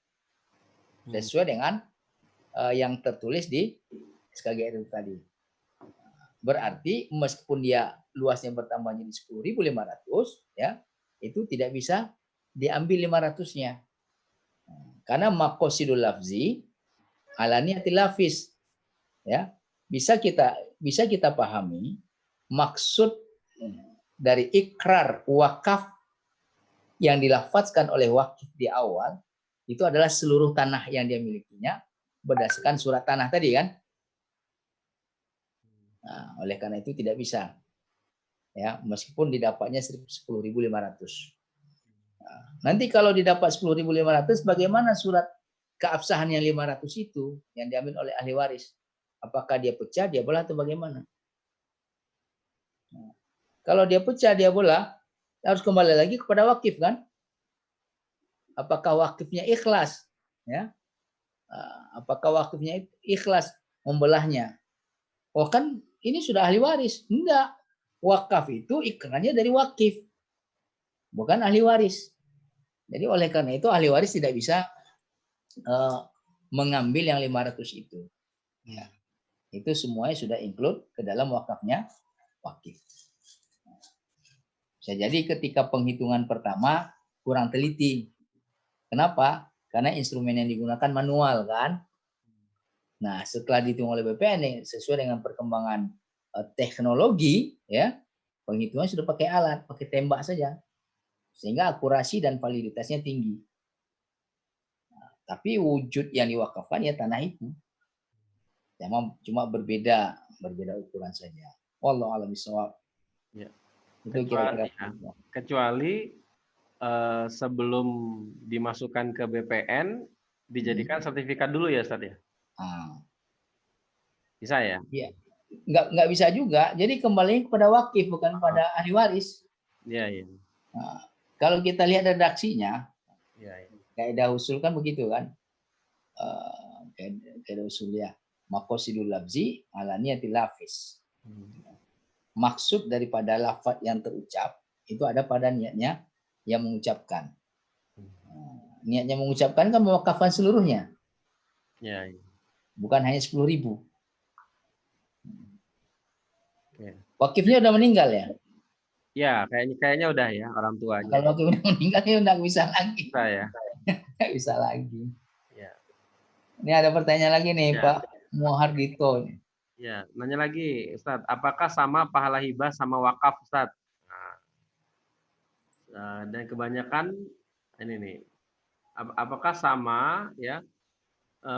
Sesuai dengan yang tertulis di SKGR itu tadi. Berarti meskipun dia luasnya bertambah jadi 10.500, ya, itu tidak bisa diambil 500-nya. Karena maqasidul lafzi ala niyatil lafis, ya. Bisa kita pahami maksud dari ikrar wakaf yang dilafazkan oleh wakif di awal itu adalah seluruh tanah yang dia milikinya berdasarkan surat tanah tadi kan. Nah, oleh karena itu tidak bisa, ya, meskipun didapatnya 10.500. Nah, nanti kalau didapat 10.500, bagaimana surat keabsahan yang 500 itu yang diambil oleh ahli waris? Apakah dia pecah, dia belah, atau bagaimana? Nah, kalau dia pecah, dia belah, harus kembali lagi kepada wakif kan? Apakah wakifnya ikhlas? Ya, apakah wakifnya ikhlas membelahnya? Oh kan ini sudah ahli waris. Enggak. Wakaf itu ikrarnya dari wakif. Bukan ahli waris. Jadi oleh karena itu ahli waris tidak bisa mengambil yang 500 itu. Ya. Itu semuanya sudah include ke dalam wakafnya wakif. Bisa jadi ketika penghitungan pertama kurang teliti. Kenapa? Karena instrumen yang digunakan manual kan. Nah, setelah dihitung oleh BPN sesuai dengan perkembangan teknologi, ya, penghitungan sudah pakai alat, pakai tembak saja, sehingga akurasi dan validitasnya tinggi. Nah, tapi wujud yang diwakafkan ya tanah itu, cuma berbeda ukuran saja. Wallahu a'lam bishawab. Ya. Itu kira-kira. Kecuali sebelum dimasukkan ke BPN dijadikan sertifikat dulu ya, Ustaz ya? Bisa ya? Iya. Nggak bisa juga. Jadi kembali kepada wakif, bukan pada ahli waris. Iya, iya. Nah, kalau kita lihat redaksinya, iya. kaidah usul kan begitu kan? Kaidah usulnya maqasidul lafzi ala niyatil lafis. Maksud daripada lafaz yang terucap itu ada pada niatnya yang mengucapkan. Niatnya mengucapkan kan mewakafkan seluruhnya. Iya, iya. Bukan hanya 10.000. Ya. Wakifnya udah meninggal ya? Ya, kayaknya udah ya, orang tuanya. Kalau wakif udah meninggal ya udah bisa lagi. Bisa ya. Nggak bisa lagi. Ya. Ini ada pertanyaan lagi nih, Ya. Pak Muhardito. Ya, nanya lagi, Ustadz, apakah sama pahala hibah sama wakaf, Ustadz? Dan kebanyakan ini nih, apakah sama ya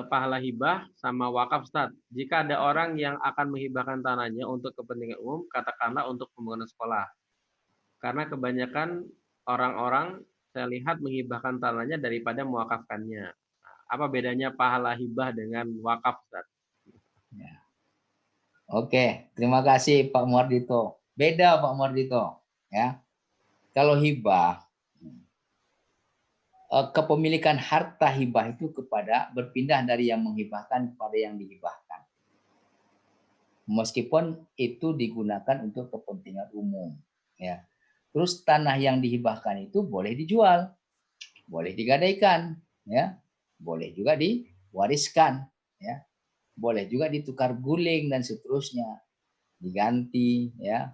pahala hibah sama wakaf, Ustadz? Jika ada orang yang akan menghibahkan tanahnya untuk kepentingan umum, katakanlah untuk pembangunan sekolah. Karena kebanyakan orang-orang saya lihat menghibahkan tanahnya daripada mewakafkannya. Apa bedanya pahala hibah dengan wakaf, Ustadz? Ya. Oke, terima kasih Pak Muardito. Beda Pak Muardito, ya. Kalau hibah, kepemilikan harta hibah itu berpindah dari yang menghibahkan kepada yang dihibahkan. Meskipun itu digunakan untuk kepentingan umum, ya. Terus tanah yang dihibahkan itu boleh dijual, boleh digadaikan, ya. Boleh juga diwariskan, ya. Boleh juga ditukar guling dan seterusnya, diganti, ya.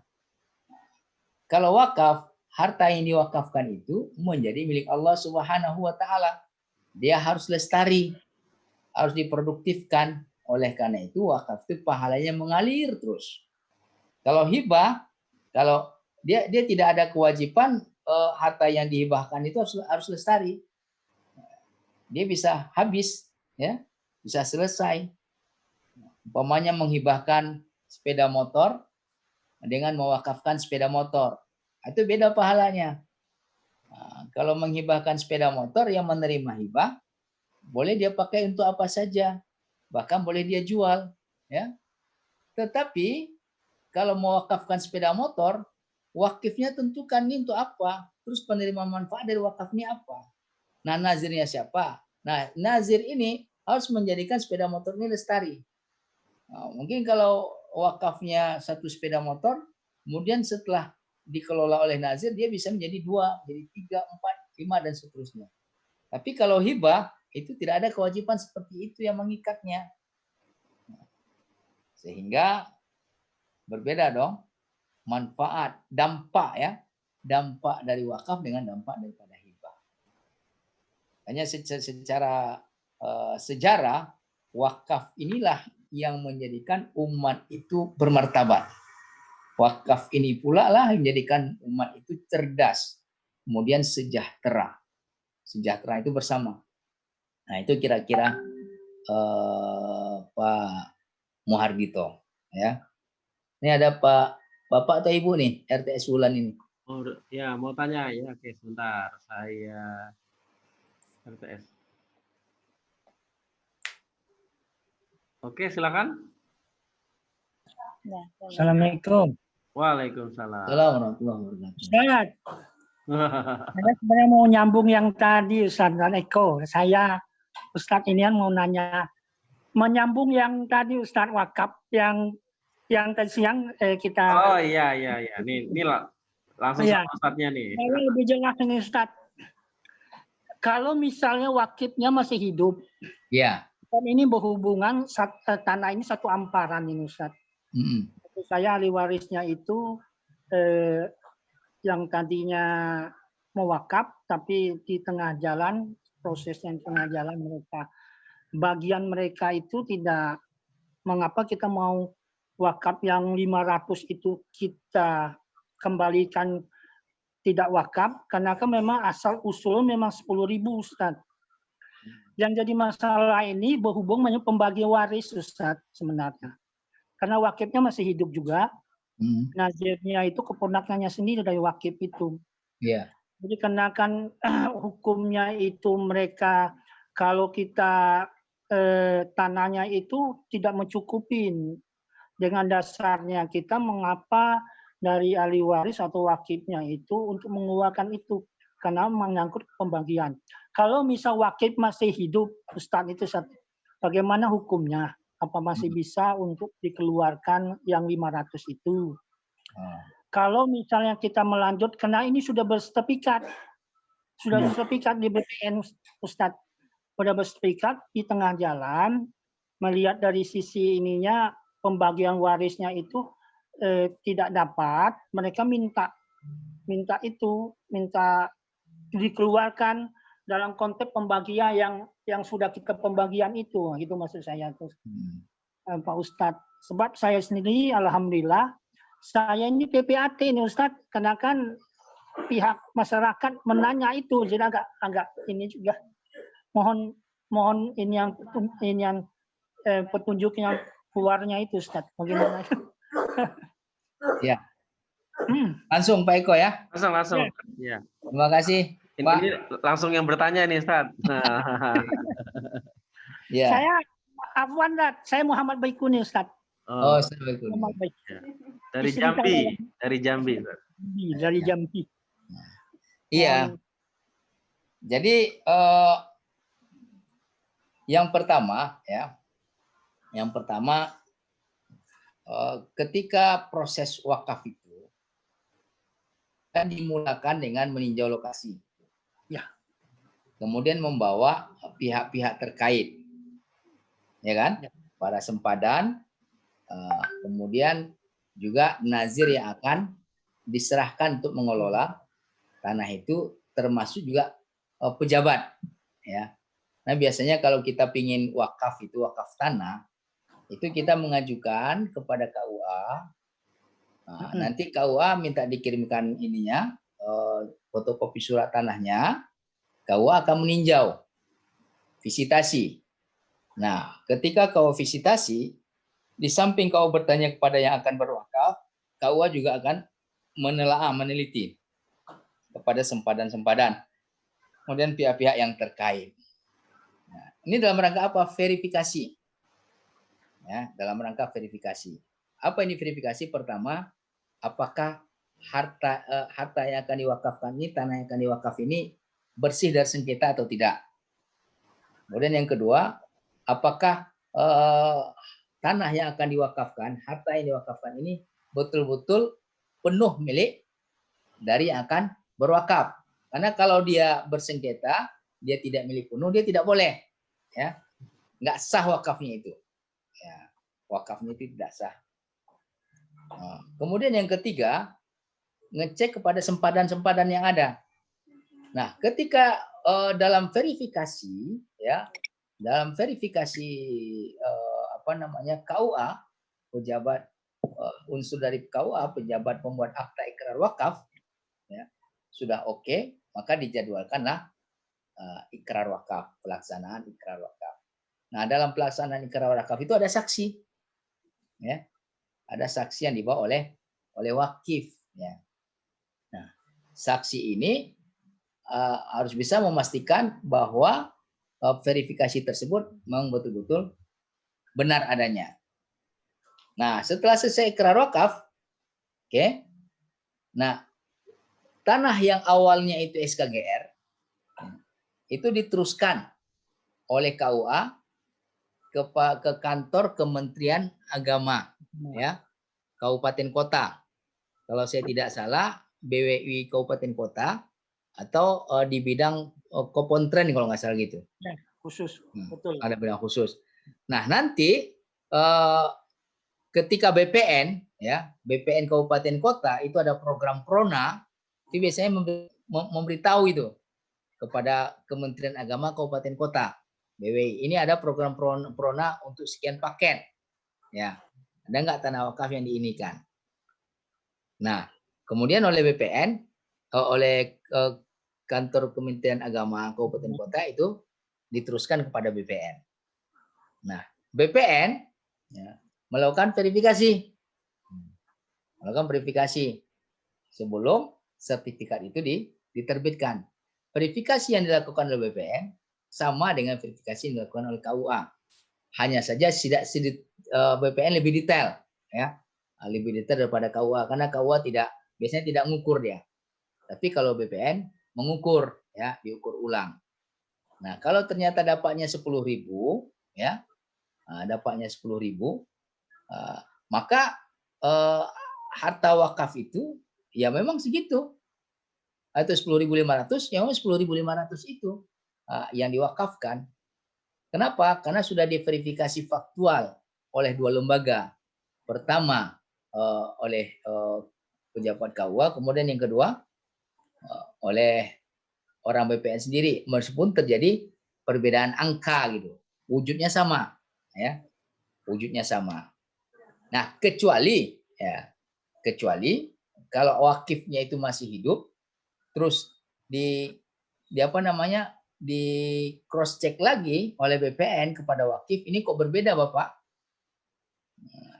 Kalau wakaf, harta yang diwakafkan itu menjadi milik Allah Subhanahu wa taala. Dia harus lestari, harus diproduktifkan. Oleh karena itu wakaf itu pahalanya mengalir terus. Kalau hibah, kalau dia tidak ada kewajiban harta yang dihibahkan itu harus lestari. Dia bisa habis, ya, bisa selesai. Umpamanya menghibahkan sepeda motor dengan mewakafkan sepeda motor, itu beda pahalanya. Nah, kalau menghibahkan sepeda motor yang menerima hibah, boleh dia pakai untuk apa saja, bahkan boleh dia jual, ya. Tetapi kalau mewakafkan sepeda motor, wakifnya tentukan ini untuk apa, terus penerima manfaat dari wakaf ini apa. Nah, nazirnya siapa? Nah, nazir ini harus menjadikan sepeda motor ini lestari. Nah, mungkin kalau wakafnya satu sepeda motor, kemudian setelah dikelola oleh nazir, dia bisa menjadi 2, jadi 3, 4, 5, dan seterusnya. Tapi kalau hibah, itu tidak ada kewajiban seperti itu yang mengikatnya. Sehingga berbeda dong manfaat, dampak ya. Dampak dari wakaf dengan dampak daripada hibah. Hanya secara sejarah, wakaf inilah yang menjadikan umat itu bermartabat. Wakaf ini pula lah yang menjadikan umat itu cerdas, kemudian sejahtera. Sejahtera itu bersama. Nah, itu kira-kira Pak Muhardito, ya. Ini ada Bapak atau Ibu nih, RTS Wulan ini. Oh, ya, mau tanya ya. Oke, sebentar. Saya RTS. Oke, silakan. Assalamualaikum. Waalaikumsalam. Assalamualaikum warahmatullahi wabarakatuh. Ustaz, saya sebenarnya mau nyambung yang tadi Ustaz dan Eko. Ustaz ini mau nanya, menyambung yang tadi Ustaz wakaf yang tadi siang kita. Oh iya. Ini langsung sama Ustaznya nih. Saya lebih jelas ini Ustaz. Kalau misalnya wakifnya masih hidup, ya. Dan ini berhubungan tanah ini satu amparan ini Ustaz. Saya ahli warisnya itu yang tadinya mewakaf, tapi di tengah jalan, prosesnya di tengah jalan bagian mereka itu tidak, mengapa kita mau wakaf yang 500 itu kita kembalikan tidak wakaf, karena kan memang asal usul memang 10.000 Ustaz. Yang jadi masalah ini berhubung dengan pembagian waris Ustaz sebenarnya. Karena wakifnya masih hidup juga, nazirnya itu keponakannya sendiri dari wakif itu. Yeah. Jadi karena kan hukumnya itu mereka kalau kita tanahnya itu tidak mencukupin dengan dasarnya kita mengapa dari ahli waris atau wakifnya itu untuk mengeluarkan itu karena menyangkut pembagian. Kalau misal wakif masih hidup, Ustaz itu bagaimana hukumnya? Apa masih bisa untuk dikeluarkan yang 500 itu? Kalau misalnya kita melanjut, karena ini sudah bersertifikat di BPN Ustaz, sudah bersertifikat di tengah jalan, melihat dari sisi ininya pembagian warisnya itu tidak dapat, mereka minta dikeluarkan dalam konteks pembagian yang sudah kita pembagian itu, gitu maksud saya tuh. Pak Ustadz. Sebab saya sendiri, alhamdulillah, saya ini PPAT ini Ustadz, karena kan pihak masyarakat menanya itu, jadi agak ini juga mohon ini yang petunjuk yang keluarnya itu Ustadz, bagaimana? Ya. Langsung Pak Eko ya. Langsung. Ya. Terima kasih. Pak. Ini langsung yang bertanya nih, Ustaz. Ya. Saya Afwan, saya Muhammad Baikuni, Ustaz. Oh, Assalamualaikum. Muhammad Baik. Ya. Dari Jambi, dari Jambi, Ustaz. Dari Jambi. Iya. Jadi yang pertama ya, ketika proses wakaf itu kan dimulakan dengan meninjau lokasi. Ya. Kemudian membawa pihak-pihak terkait, ya kan? Ya. Para sempadan, kemudian juga nazir yang akan diserahkan untuk mengelola tanah itu, termasuk juga pejabat, ya. Nah biasanya kalau kita pingin wakaf itu wakaf tanah, itu kita mengajukan kepada KUA. Nah, nanti KUA minta dikirimkan ininya, fotokopi surat tanahnya, KUA akan meninjau, visitasi. Nah, ketika kau visitasi, di samping kau bertanya kepada yang akan berwakaf, KUA juga akan meneliti kepada sempadan-sempadan, kemudian pihak-pihak yang terkait. Nah, ini dalam rangka apa? Verifikasi. Ya, dalam rangka verifikasi. Apa ini verifikasi? Pertama, apakah harta yang akan diwakafkan ini, tanah yang akan diwakaf ini bersih dari sengketa atau tidak. Kemudian yang kedua, apakah tanah yang akan diwakafkan, harta yang diwakafkan ini betul-betul penuh milik dari yang akan berwakaf. Karena kalau dia bersengketa, dia tidak milik penuh, dia tidak boleh, ya, nggak sah wakafnya itu. Ya, wakafnya itu tidak sah. Nah, kemudian yang ketiga, ngecek kepada sempadan-sempadan yang ada. Nah, ketika dalam verifikasi, ya, dalam verifikasi KUA, pejabat unsur dari KUA, pejabat pembuat akta ikrar wakaf, ya, sudah oke, maka dijadwalkanlah ikrar wakaf, pelaksanaan ikrar wakaf. Nah, dalam pelaksanaan ikrar wakaf itu ada saksi, ya, ada saksi yang dibawa oleh wakif, ya. Nah, saksi ini harus bisa memastikan bahwa verifikasi tersebut memang betul-betul benar adanya. Nah, setelah selesai ikrar wakaf, oke. Nah, tanah yang awalnya itu SKGR itu diteruskan oleh KUA ke kantor Kementerian Agama, ya, Kabupaten Kota. Kalau saya tidak salah, BWI Kabupaten Kota atau di bidang Kopontren kalau nggak salah gitu. Ya, khusus, betul. Ada bidang khusus. Nah, nanti ketika BPN, ya, BPN Kabupaten Kota itu ada program Prona, itu biasanya memberitahu itu kepada Kementerian Agama Kabupaten Kota. BWI, ini ada program Prona untuk sekian paket. Ya, ada nggak tanah wakaf yang diinikan? Nah, kemudian oleh BPN, oleh kantor Kementerian Agama Kabupaten Kota itu diteruskan kepada BPN. Nah, BPN, ya, melakukan verifikasi, sebelum sertifikat itu diterbitkan. Verifikasi yang dilakukan oleh BPN sama dengan verifikasi yang dilakukan oleh KUA. Hanya saja BPN lebih detail, ya, lebih detail daripada KUA, karena KUA biasanya tidak mengukur dia. Tapi kalau BPN mengukur, ya, diukur ulang. Nah, kalau ternyata dapatnya 10.000, ya, dapatnya 10.000, maka harta wakaf itu ya memang segitu. Atau 10.500, ya memang 10.500 itu yang diwakafkan. Kenapa? Karena sudah diverifikasi faktual oleh dua lembaga. Pertama oleh pejabat KUA, kemudian yang kedua oleh orang BPN sendiri, meskipun terjadi perbedaan angka gitu, wujudnya sama, ya. wujudnya sama. Nah, kecuali kalau wakifnya itu masih hidup, terus di apa namanya, di cross check lagi oleh BPN kepada wakif, ini kok berbeda Bapak?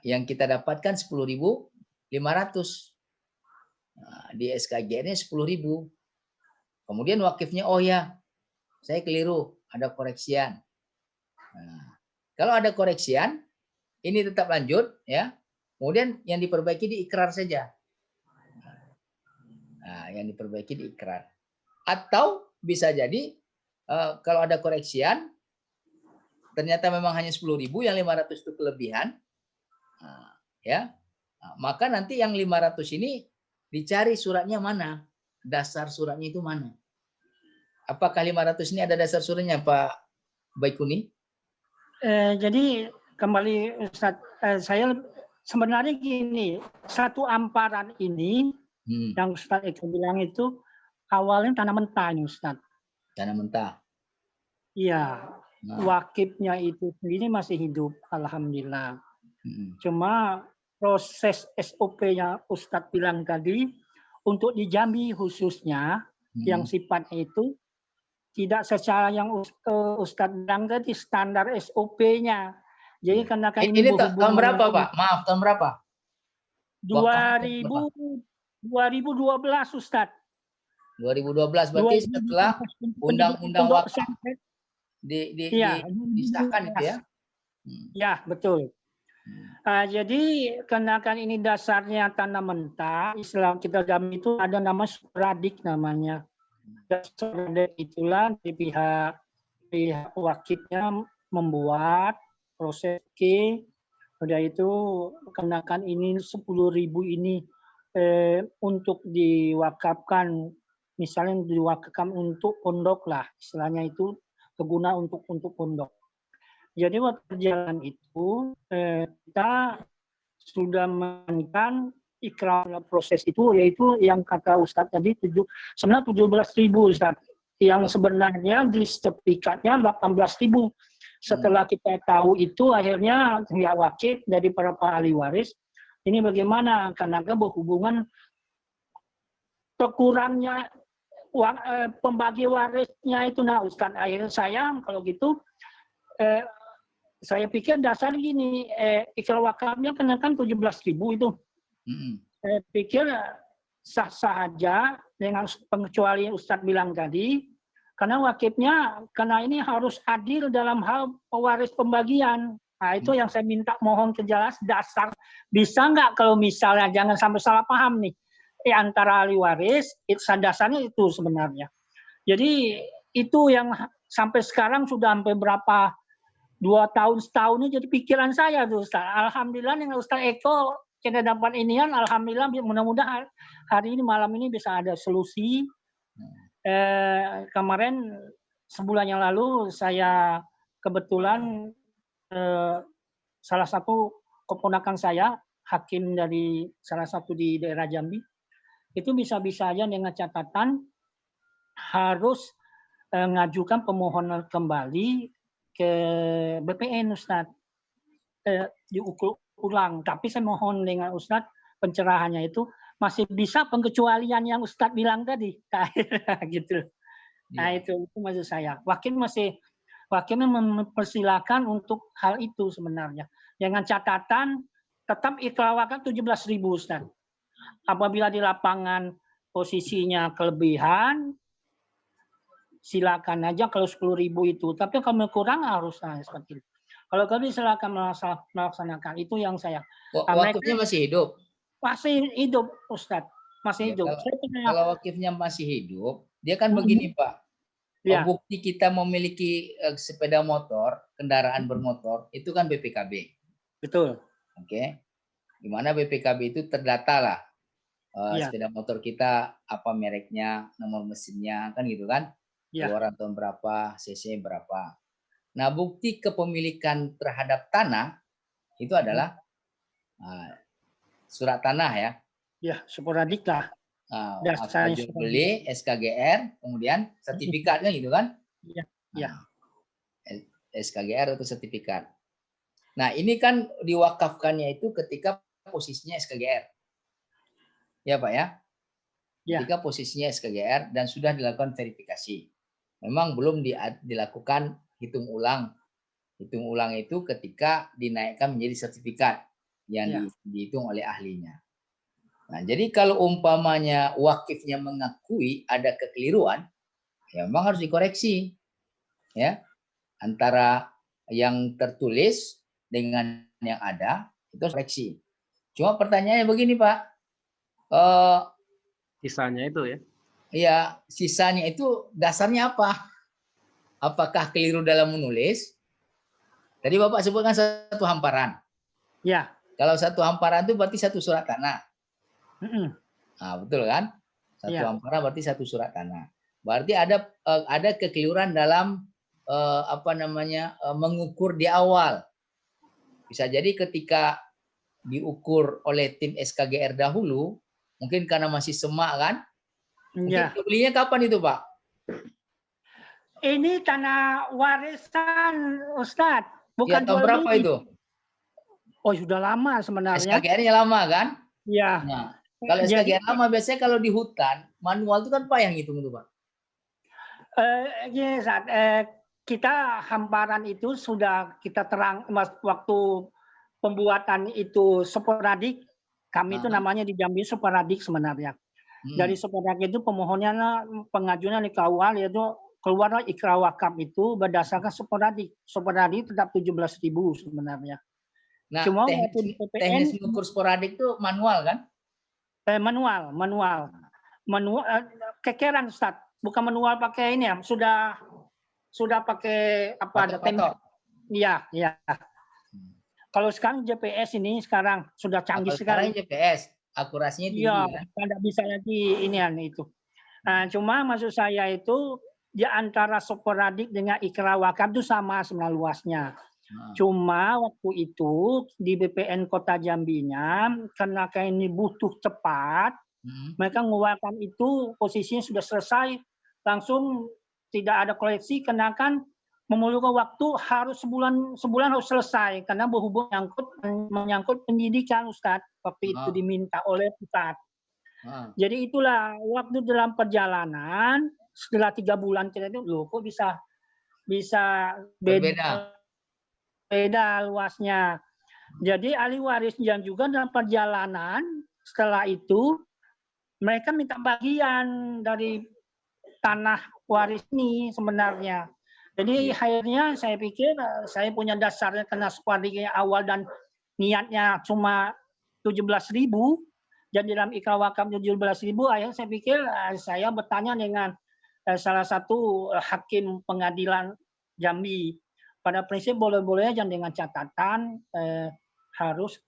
Yang kita dapatkan 10.500. Nah, di SKGR-nya 10.000. Kemudian wakifnya, oh ya, saya keliru, ada koreksian. Nah, kalau ada koreksian, ini tetap lanjut ya. Kemudian yang diperbaiki di ikrar saja. Nah, yang diperbaiki di ikrar. Atau bisa jadi kalau ada koreksian, ternyata memang hanya 10.000, yang 500 itu kelebihan. Nah, ya. Nah, maka nanti yang 500 ini dicari suratnya mana? Dasar suratnya itu mana? Apakah 500 ini ada dasar suratnya, Pak Baikuni? Jadi kembali Ustadz, saya sebenarnya gini, satu amparan ini yang Ustadz Eko bilang itu awalnya tanah mentah ini Ustadz. Tanah mentah. Iya, wakifnya itu sendiri masih hidup, alhamdulillah. Cuma proses SOP-nya Ustadz bilang tadi, untuk di Jambi khususnya, yang sifatnya itu tidak secara yang Ustadz bilang tadi standar SOP-nya. Jadi karena ini tahun berapa Pak? Maaf, tahun berapa? 2012 Ustadz. 2012 berarti setelah undang-undang wakaf disahkan itu ya? Ya, betul. Jadi karena kan ini dasarnya tanah mentah, Islam kita Jambi itu ada nama sporadik namanya. Sporadik itulah di pihak wakilnya membuat proses udah itu kenakan ini 10.000 ini untuk diwakafkan, misalnya diwakafkan untuk pondok lah, istilahnya itu berguna untuk pondok. Jadi waktu jalan itu kita sudah mengamankan ikrar proses itu, yaitu yang kata Ustadz tadi sebenarnya 17.000 Ustadz, yang sebenarnya di sertifikatnya 18.000. Setelah kita tahu itu akhirnya pihak wakil dari para ahli waris ini bagaimana, karena berhubungan berkurangnya pembagi warisnya itu. Nah Ustadz, akhirnya saya kalau gitu saya pikir dasar gini, ikrar wakafnya kenakan 17.000 itu. Saya pikir sah-sah aja dengan pengecualian Ustadz bilang tadi, karena wakifnya, karena ini harus adil dalam hal pewaris pembagian. Nah itu yang saya minta, mohon kejelas dasar. Bisa nggak kalau misalnya, jangan sampai salah paham nih, antara ahli waris, dasarnya itu sebenarnya. Jadi itu yang sampai sekarang sudah sampai berapa, 2 tahun setahun ini jadi pikiran saya tuh Ustaz. Alhamdulillah dengan Ustaz Eko kita dapat inian, alhamdulillah mudah-mudahan hari ini malam ini bisa ada solusi. Kemarin sebulan yang lalu saya kebetulan salah satu keponakan saya hakim dari salah satu di daerah Jambi itu bisa-bisa aja dengan catatan harus mengajukan permohonan kembali ke BPN Ustadz, diukur ulang. Tapi saya mohon dengan Ustadz pencerahannya itu masih bisa pengecualian yang Ustadz bilang tadi, gitu. Nah itu maksud saya. Wakilnya mempersilahkan untuk hal itu sebenarnya. Dengan catatan tetap ikrar wakaf 17.000 Ustadz. Apabila di lapangan posisinya kelebihan, silakan aja kalau 10.000 itu. Tapi kalau kurang harus seperti itu. Kalau kami silakan melaksanakan, itu yang saya. Wakifnya masih hidup? Masih hidup, Ustadz. Masih hidup. Kalau wakifnya masih hidup, dia kan begini Pak. Ya. Bukti kita memiliki sepeda motor, kendaraan bermotor, itu kan BPKB. Betul. Oke. Di mana BPKB itu terdata lah. Sepeda motor kita, apa mereknya, nomor mesinnya, kan gitu kan. Keluaran tahun berapa, cc berapa. Nah, bukti kepemilikan terhadap tanah itu adalah surat tanah ya. Ya, sporadik lah. Akta jual beli, SKGR, kemudian sertifikatnya gitu kan? Iya. SKGR atau sertifikat. Nah, ini kan diwakafkannya itu ketika posisinya SKGR. Ya, Pak ya? Ya. Ketika posisinya SKGR dan sudah dilakukan verifikasi. Memang belum dilakukan hitung ulang. Hitung ulang itu ketika dinaikkan menjadi sertifikat yang Ya. dihitung oleh ahlinya. Nah, jadi kalau umpamanya wakifnya mengakui ada kekeliruan, ya memang harus dikoreksi. Ya. Antara yang tertulis dengan yang ada itu harus koreksi. Cuma pertanyaannya begini, Pak. Sisanya itu ya. Ya, sisanya itu dasarnya apa? Apakah keliru dalam menulis? Tadi Bapak sebutkan satu hamparan. Ya. Kalau satu hamparan itu berarti satu surat tanah. Mm-mm. Nah, betul kan? Satu Ya. hamparan berarti satu surat tanah. Berarti ada kekeliruan dalam mengukur di awal. Bisa jadi ketika diukur oleh tim SKGR dahulu, mungkin karena masih semak kan? Mungkin Ya. belinya kapan itu, Pak? Ini tanah warisan, Ustadz. Ya, Bukan tahun jual berapa beli. itu? Oh, sudah lama sebenarnya. SKGR-nya lama kan? Ya. Nah, kalau Jadi, SKGR lama biasanya kalau di hutan, manual itu kan Pak yang hitung itu, Pak. gini, Ustadz, kita hamparan itu sudah kita terang waktu pembuatan itu sporadik. Kami itu namanya di Jambi sporadik sebenarnya. Dari sporadik itu pemohonnya pengajuannya di KUA yaitu keluarlah ikrar wakaf itu berdasarkan sporadik. Sporadik tetap 17.000 sebenarnya. Nah, Cuma teknis mengukur sporadik itu manual kan? Manual. Kekeran, Ustaz. Bukan manual pakai ini ya. Sudah pakai apa ada tembak. Iya. Kalau sekarang GPS ini sudah canggih sekali. Sekarang GPS akurasinya tinggi kan? Tidak bisa lagi itu. Nah, cuma maksud saya itu di antara sporadik dengan ikrar wakaf itu sama sebenarnya luasnya. Cuma waktu itu di BPN Kota Jambinya karena ini butuh cepat, mereka mengeluarkan itu posisinya sudah selesai, langsung tidak ada koleksi karena kan memerlukan waktu harus sebulan harus selesai karena berhubung menyangkut pendidikan, Ustadz. Waktu itu diminta oleh pusat. Jadi itulah waktu dalam perjalanan setelah 3 bulan kita itu loh kok bisa beda luasnya. Jadi ahli waris yang juga dalam perjalanan setelah itu mereka minta bagian dari tanah waris ini sebenarnya. Jadi akhirnya saya pikir saya punya dasarnya karena sporadiknya awal dan niatnya cuma 17.000 dan dalam ikrar wakaf 17.000 akhirnya saya pikir saya bertanya dengan salah satu hakim pengadilan Jambi. Pada prinsip boleh-boleh aja dengan catatan harus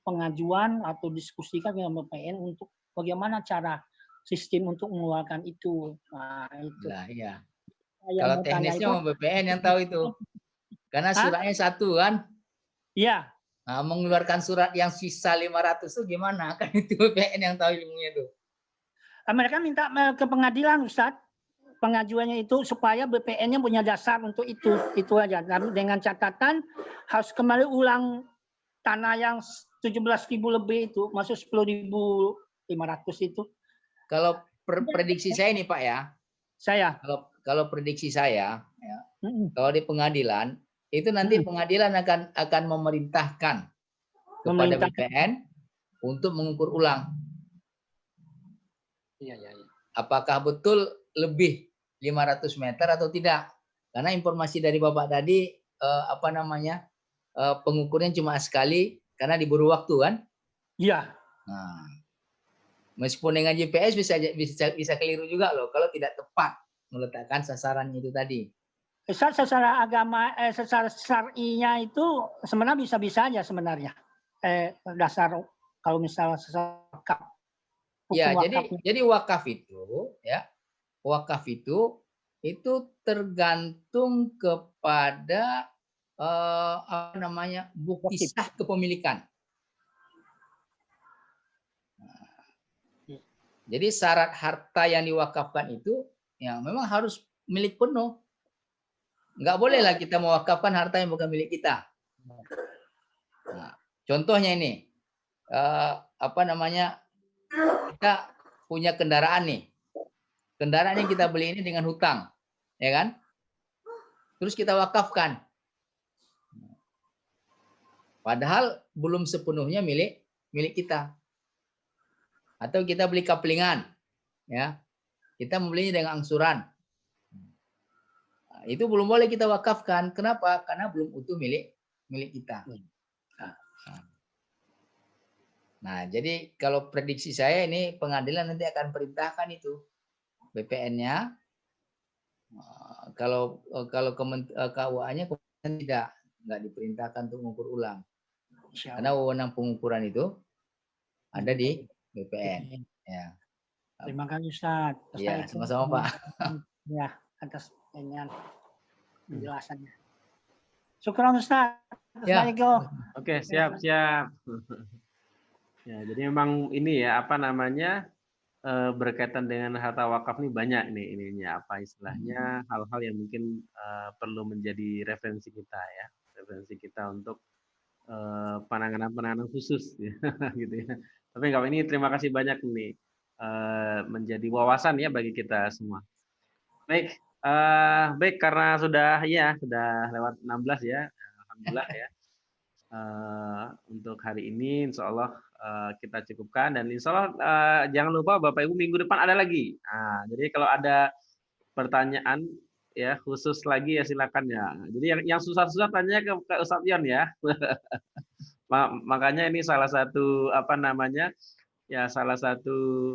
pengajuan atau diskusikan dengan BPN untuk bagaimana cara sistem untuk mengeluarkan itu. Nah, itu. Nah, iya. Kalau teknisnya mau BPN yang tahu itu. Karena suratnya satu kan? Iya. Nah, mengeluarkan surat yang sisa 500 itu gimana? Kan itu BPN yang tahu ilmunya itu. Mereka minta ke pengadilan, Ustadz. Pengajuannya itu supaya BPN-nya punya dasar untuk itu aja. Dengan catatan harus kembali ulang tanah yang 17.000 lebih itu, masuk 10.500 itu. Kalau prediksi saya nih Pak ya, kalau prediksi saya, ya, kalau di pengadilan itu nanti pengadilan akan memerintahkan kepada BPN untuk mengukur ulang. Apakah betul lebih 500 meter atau tidak? Karena informasi dari Bapak tadi pengukurnya cuma sekali karena diburu waktu kan? Iya. Nah, meskipun dengan GPS bisa keliru juga loh kalau tidak tepat meletakkan sasarannya itu tadi. Secara agama, secara syar'inya itu sebenarnya bisa-bisa aja sebenarnya. Dasar kalau misalnya wakaf. Ya, jadi wakaf itu ya. Wakaf itu tergantung kepada bukti sah kepemilikan. Jadi syarat harta yang diwakafkan itu ya memang harus milik penuh. Nggak bolehlah kita mewakafkan harta yang bukan milik kita. Contohnya ini, apa namanya, kita punya kendaraan nih. Kendaraan yang kita beli ini dengan hutang, ya kan? Terus kita wakafkan. Padahal belum sepenuhnya milik kita. Atau kita beli kaplingan, ya. Kita membelinya dengan angsuran. Nah, itu belum boleh kita wakafkan. Kenapa? Karena belum utuh milik kita. Nah, jadi kalau prediksi saya ini pengadilan nanti akan perintahkan itu BPN-nya. Kalau KUA-nya nggak diperintahkan untuk mengukur ulang. Karena wewenang pengukuran itu ada di BPN. Ya. Terima kasih Ustaz. Iya, sama-sama Pak. Ya, atas penjelasannya. Syukran Ustaz. Ya. Assalamualaikum. Oke, siap. Ya, jadi memang ini ya apa namanya berkaitan dengan harta wakaf ini banyak nih ininya apa istilahnya hal-hal yang mungkin perlu menjadi referensi kita ya, referensi kita untuk penanganan khusus ya, gitu ya. Tapi kalau ini terima kasih banyak nih menjadi wawasan ya bagi kita semua. Baik, baik karena sudah lewat 16 ya, alhamdulillah ya. Untuk hari ini insya Allah kita cukupkan dan insya Allah jangan lupa Bapak Ibu minggu depan ada lagi. Nah, jadi kalau ada pertanyaan ya khusus lagi ya silakan ya. Jadi yang susah-susah tanya ke Ustadz Yon ya. Makanya ini salah satu apa namanya ya salah satu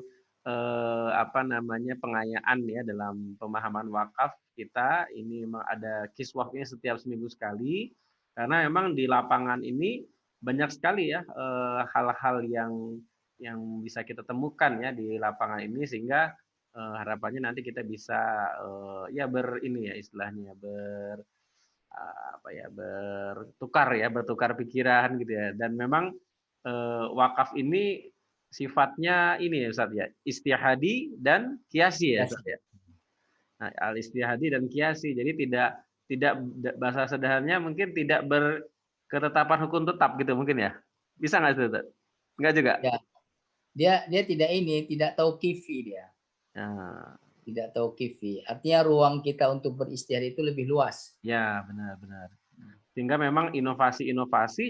apa namanya pengayaan ya dalam pemahaman wakaf kita ini memang ada kiswahnya setiap seminggu sekali karena memang di lapangan ini banyak sekali ya hal-hal yang bisa kita temukan ya di lapangan ini sehingga harapannya nanti kita bisa ya istilahnya bertukar pikiran gitu ya dan memang wakaf ini sifatnya ini ya Ustaz ya istihadi dan kiasi ya Ustaz ya. Nah, al istihadi dan kiasi jadi tidak bahasa sederhananya mungkin tidak berketetapan hukum tetap gitu mungkin ya. Bisa nggak Ustaz? Enggak juga? Ya. Dia tidak tahu kifi dia. Nah. Tidak tahu kifi. Artinya ruang kita untuk beristihad itu lebih luas. Ya, benar. Sehingga memang inovasi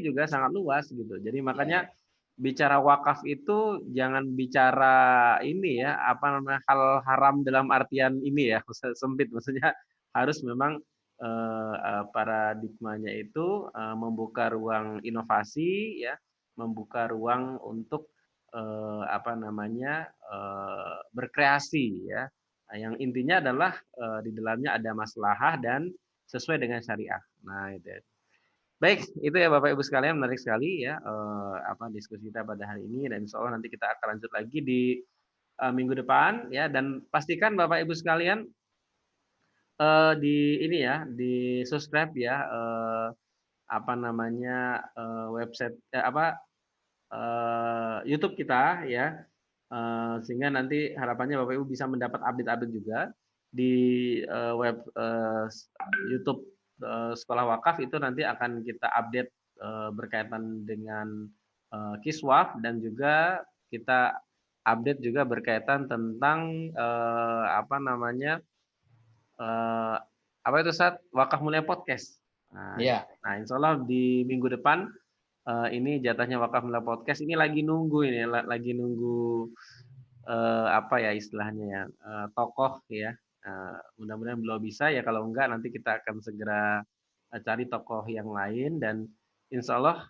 juga sangat luas gitu. Jadi makanya bicara wakaf itu jangan bicara ini ya, apa namanya hal haram dalam artian ini ya, sempit maksudnya harus memang paradigmanya itu membuka ruang inovasi ya, membuka ruang untuk apa namanya berkreasi ya. Nah, yang intinya adalah di dalamnya ada maslahah dan sesuai dengan syariah. Nah, itu. Baik, itu ya Bapak Ibu sekalian menarik sekali ya apa diskusi kita pada hari ini dan insya Allah nanti kita akan lanjut lagi di minggu depan ya dan pastikan Bapak Ibu sekalian di ini ya di subscribe ya apa namanya website YouTube kita ya sehingga nanti harapannya Bapak Ibu bisa mendapat update-update juga di web YouTube Sekolah Wakaf itu nanti akan kita update berkaitan dengan kiswaf dan juga kita update juga berkaitan tentang apa namanya apa itu Ustaz? Wakaf Mulia Podcast. Nah, nah insya Allah di minggu depan ini jatahnya Wakaf Mulia Podcast ini lagi nunggu apa ya istilahnya ya tokoh ya mudah-mudahan belum bisa ya kalau enggak nanti kita akan segera cari tokoh yang lain dan insya Allah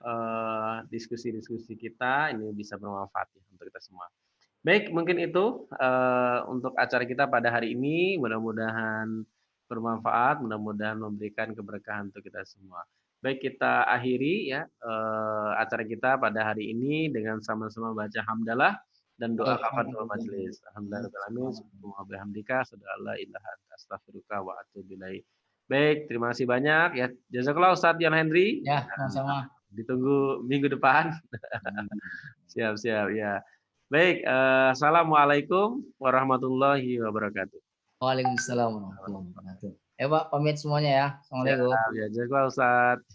diskusi-diskusi kita ini bisa bermanfaat ya untuk kita semua. Baik, mungkin itu untuk acara kita pada hari ini mudah-mudahan bermanfaat, mudah-mudahan memberikan keberkahan untuk kita semua. Baik, kita akhiri ya acara kita pada hari ini dengan sama-sama baca hamdalah dan doa kafaratul majelis. Alhamdulillahirabbil alamin. Subhanallah la ilaha illa astaghfiruka wa atubu ilaik. Baik, terima kasih banyak ya. Jazakallah Ustadz Yon Hendri. Ya, sama-sama. Ditunggu minggu depan. Siap ya. Baik, assalamualaikum warahmatullahi wabarakatuh. Waalaikumsalam warahmatullahi wabarakatuh. Pak, pamit semuanya ya. Assalamualaikum. Ya, jazakallah Ustadz.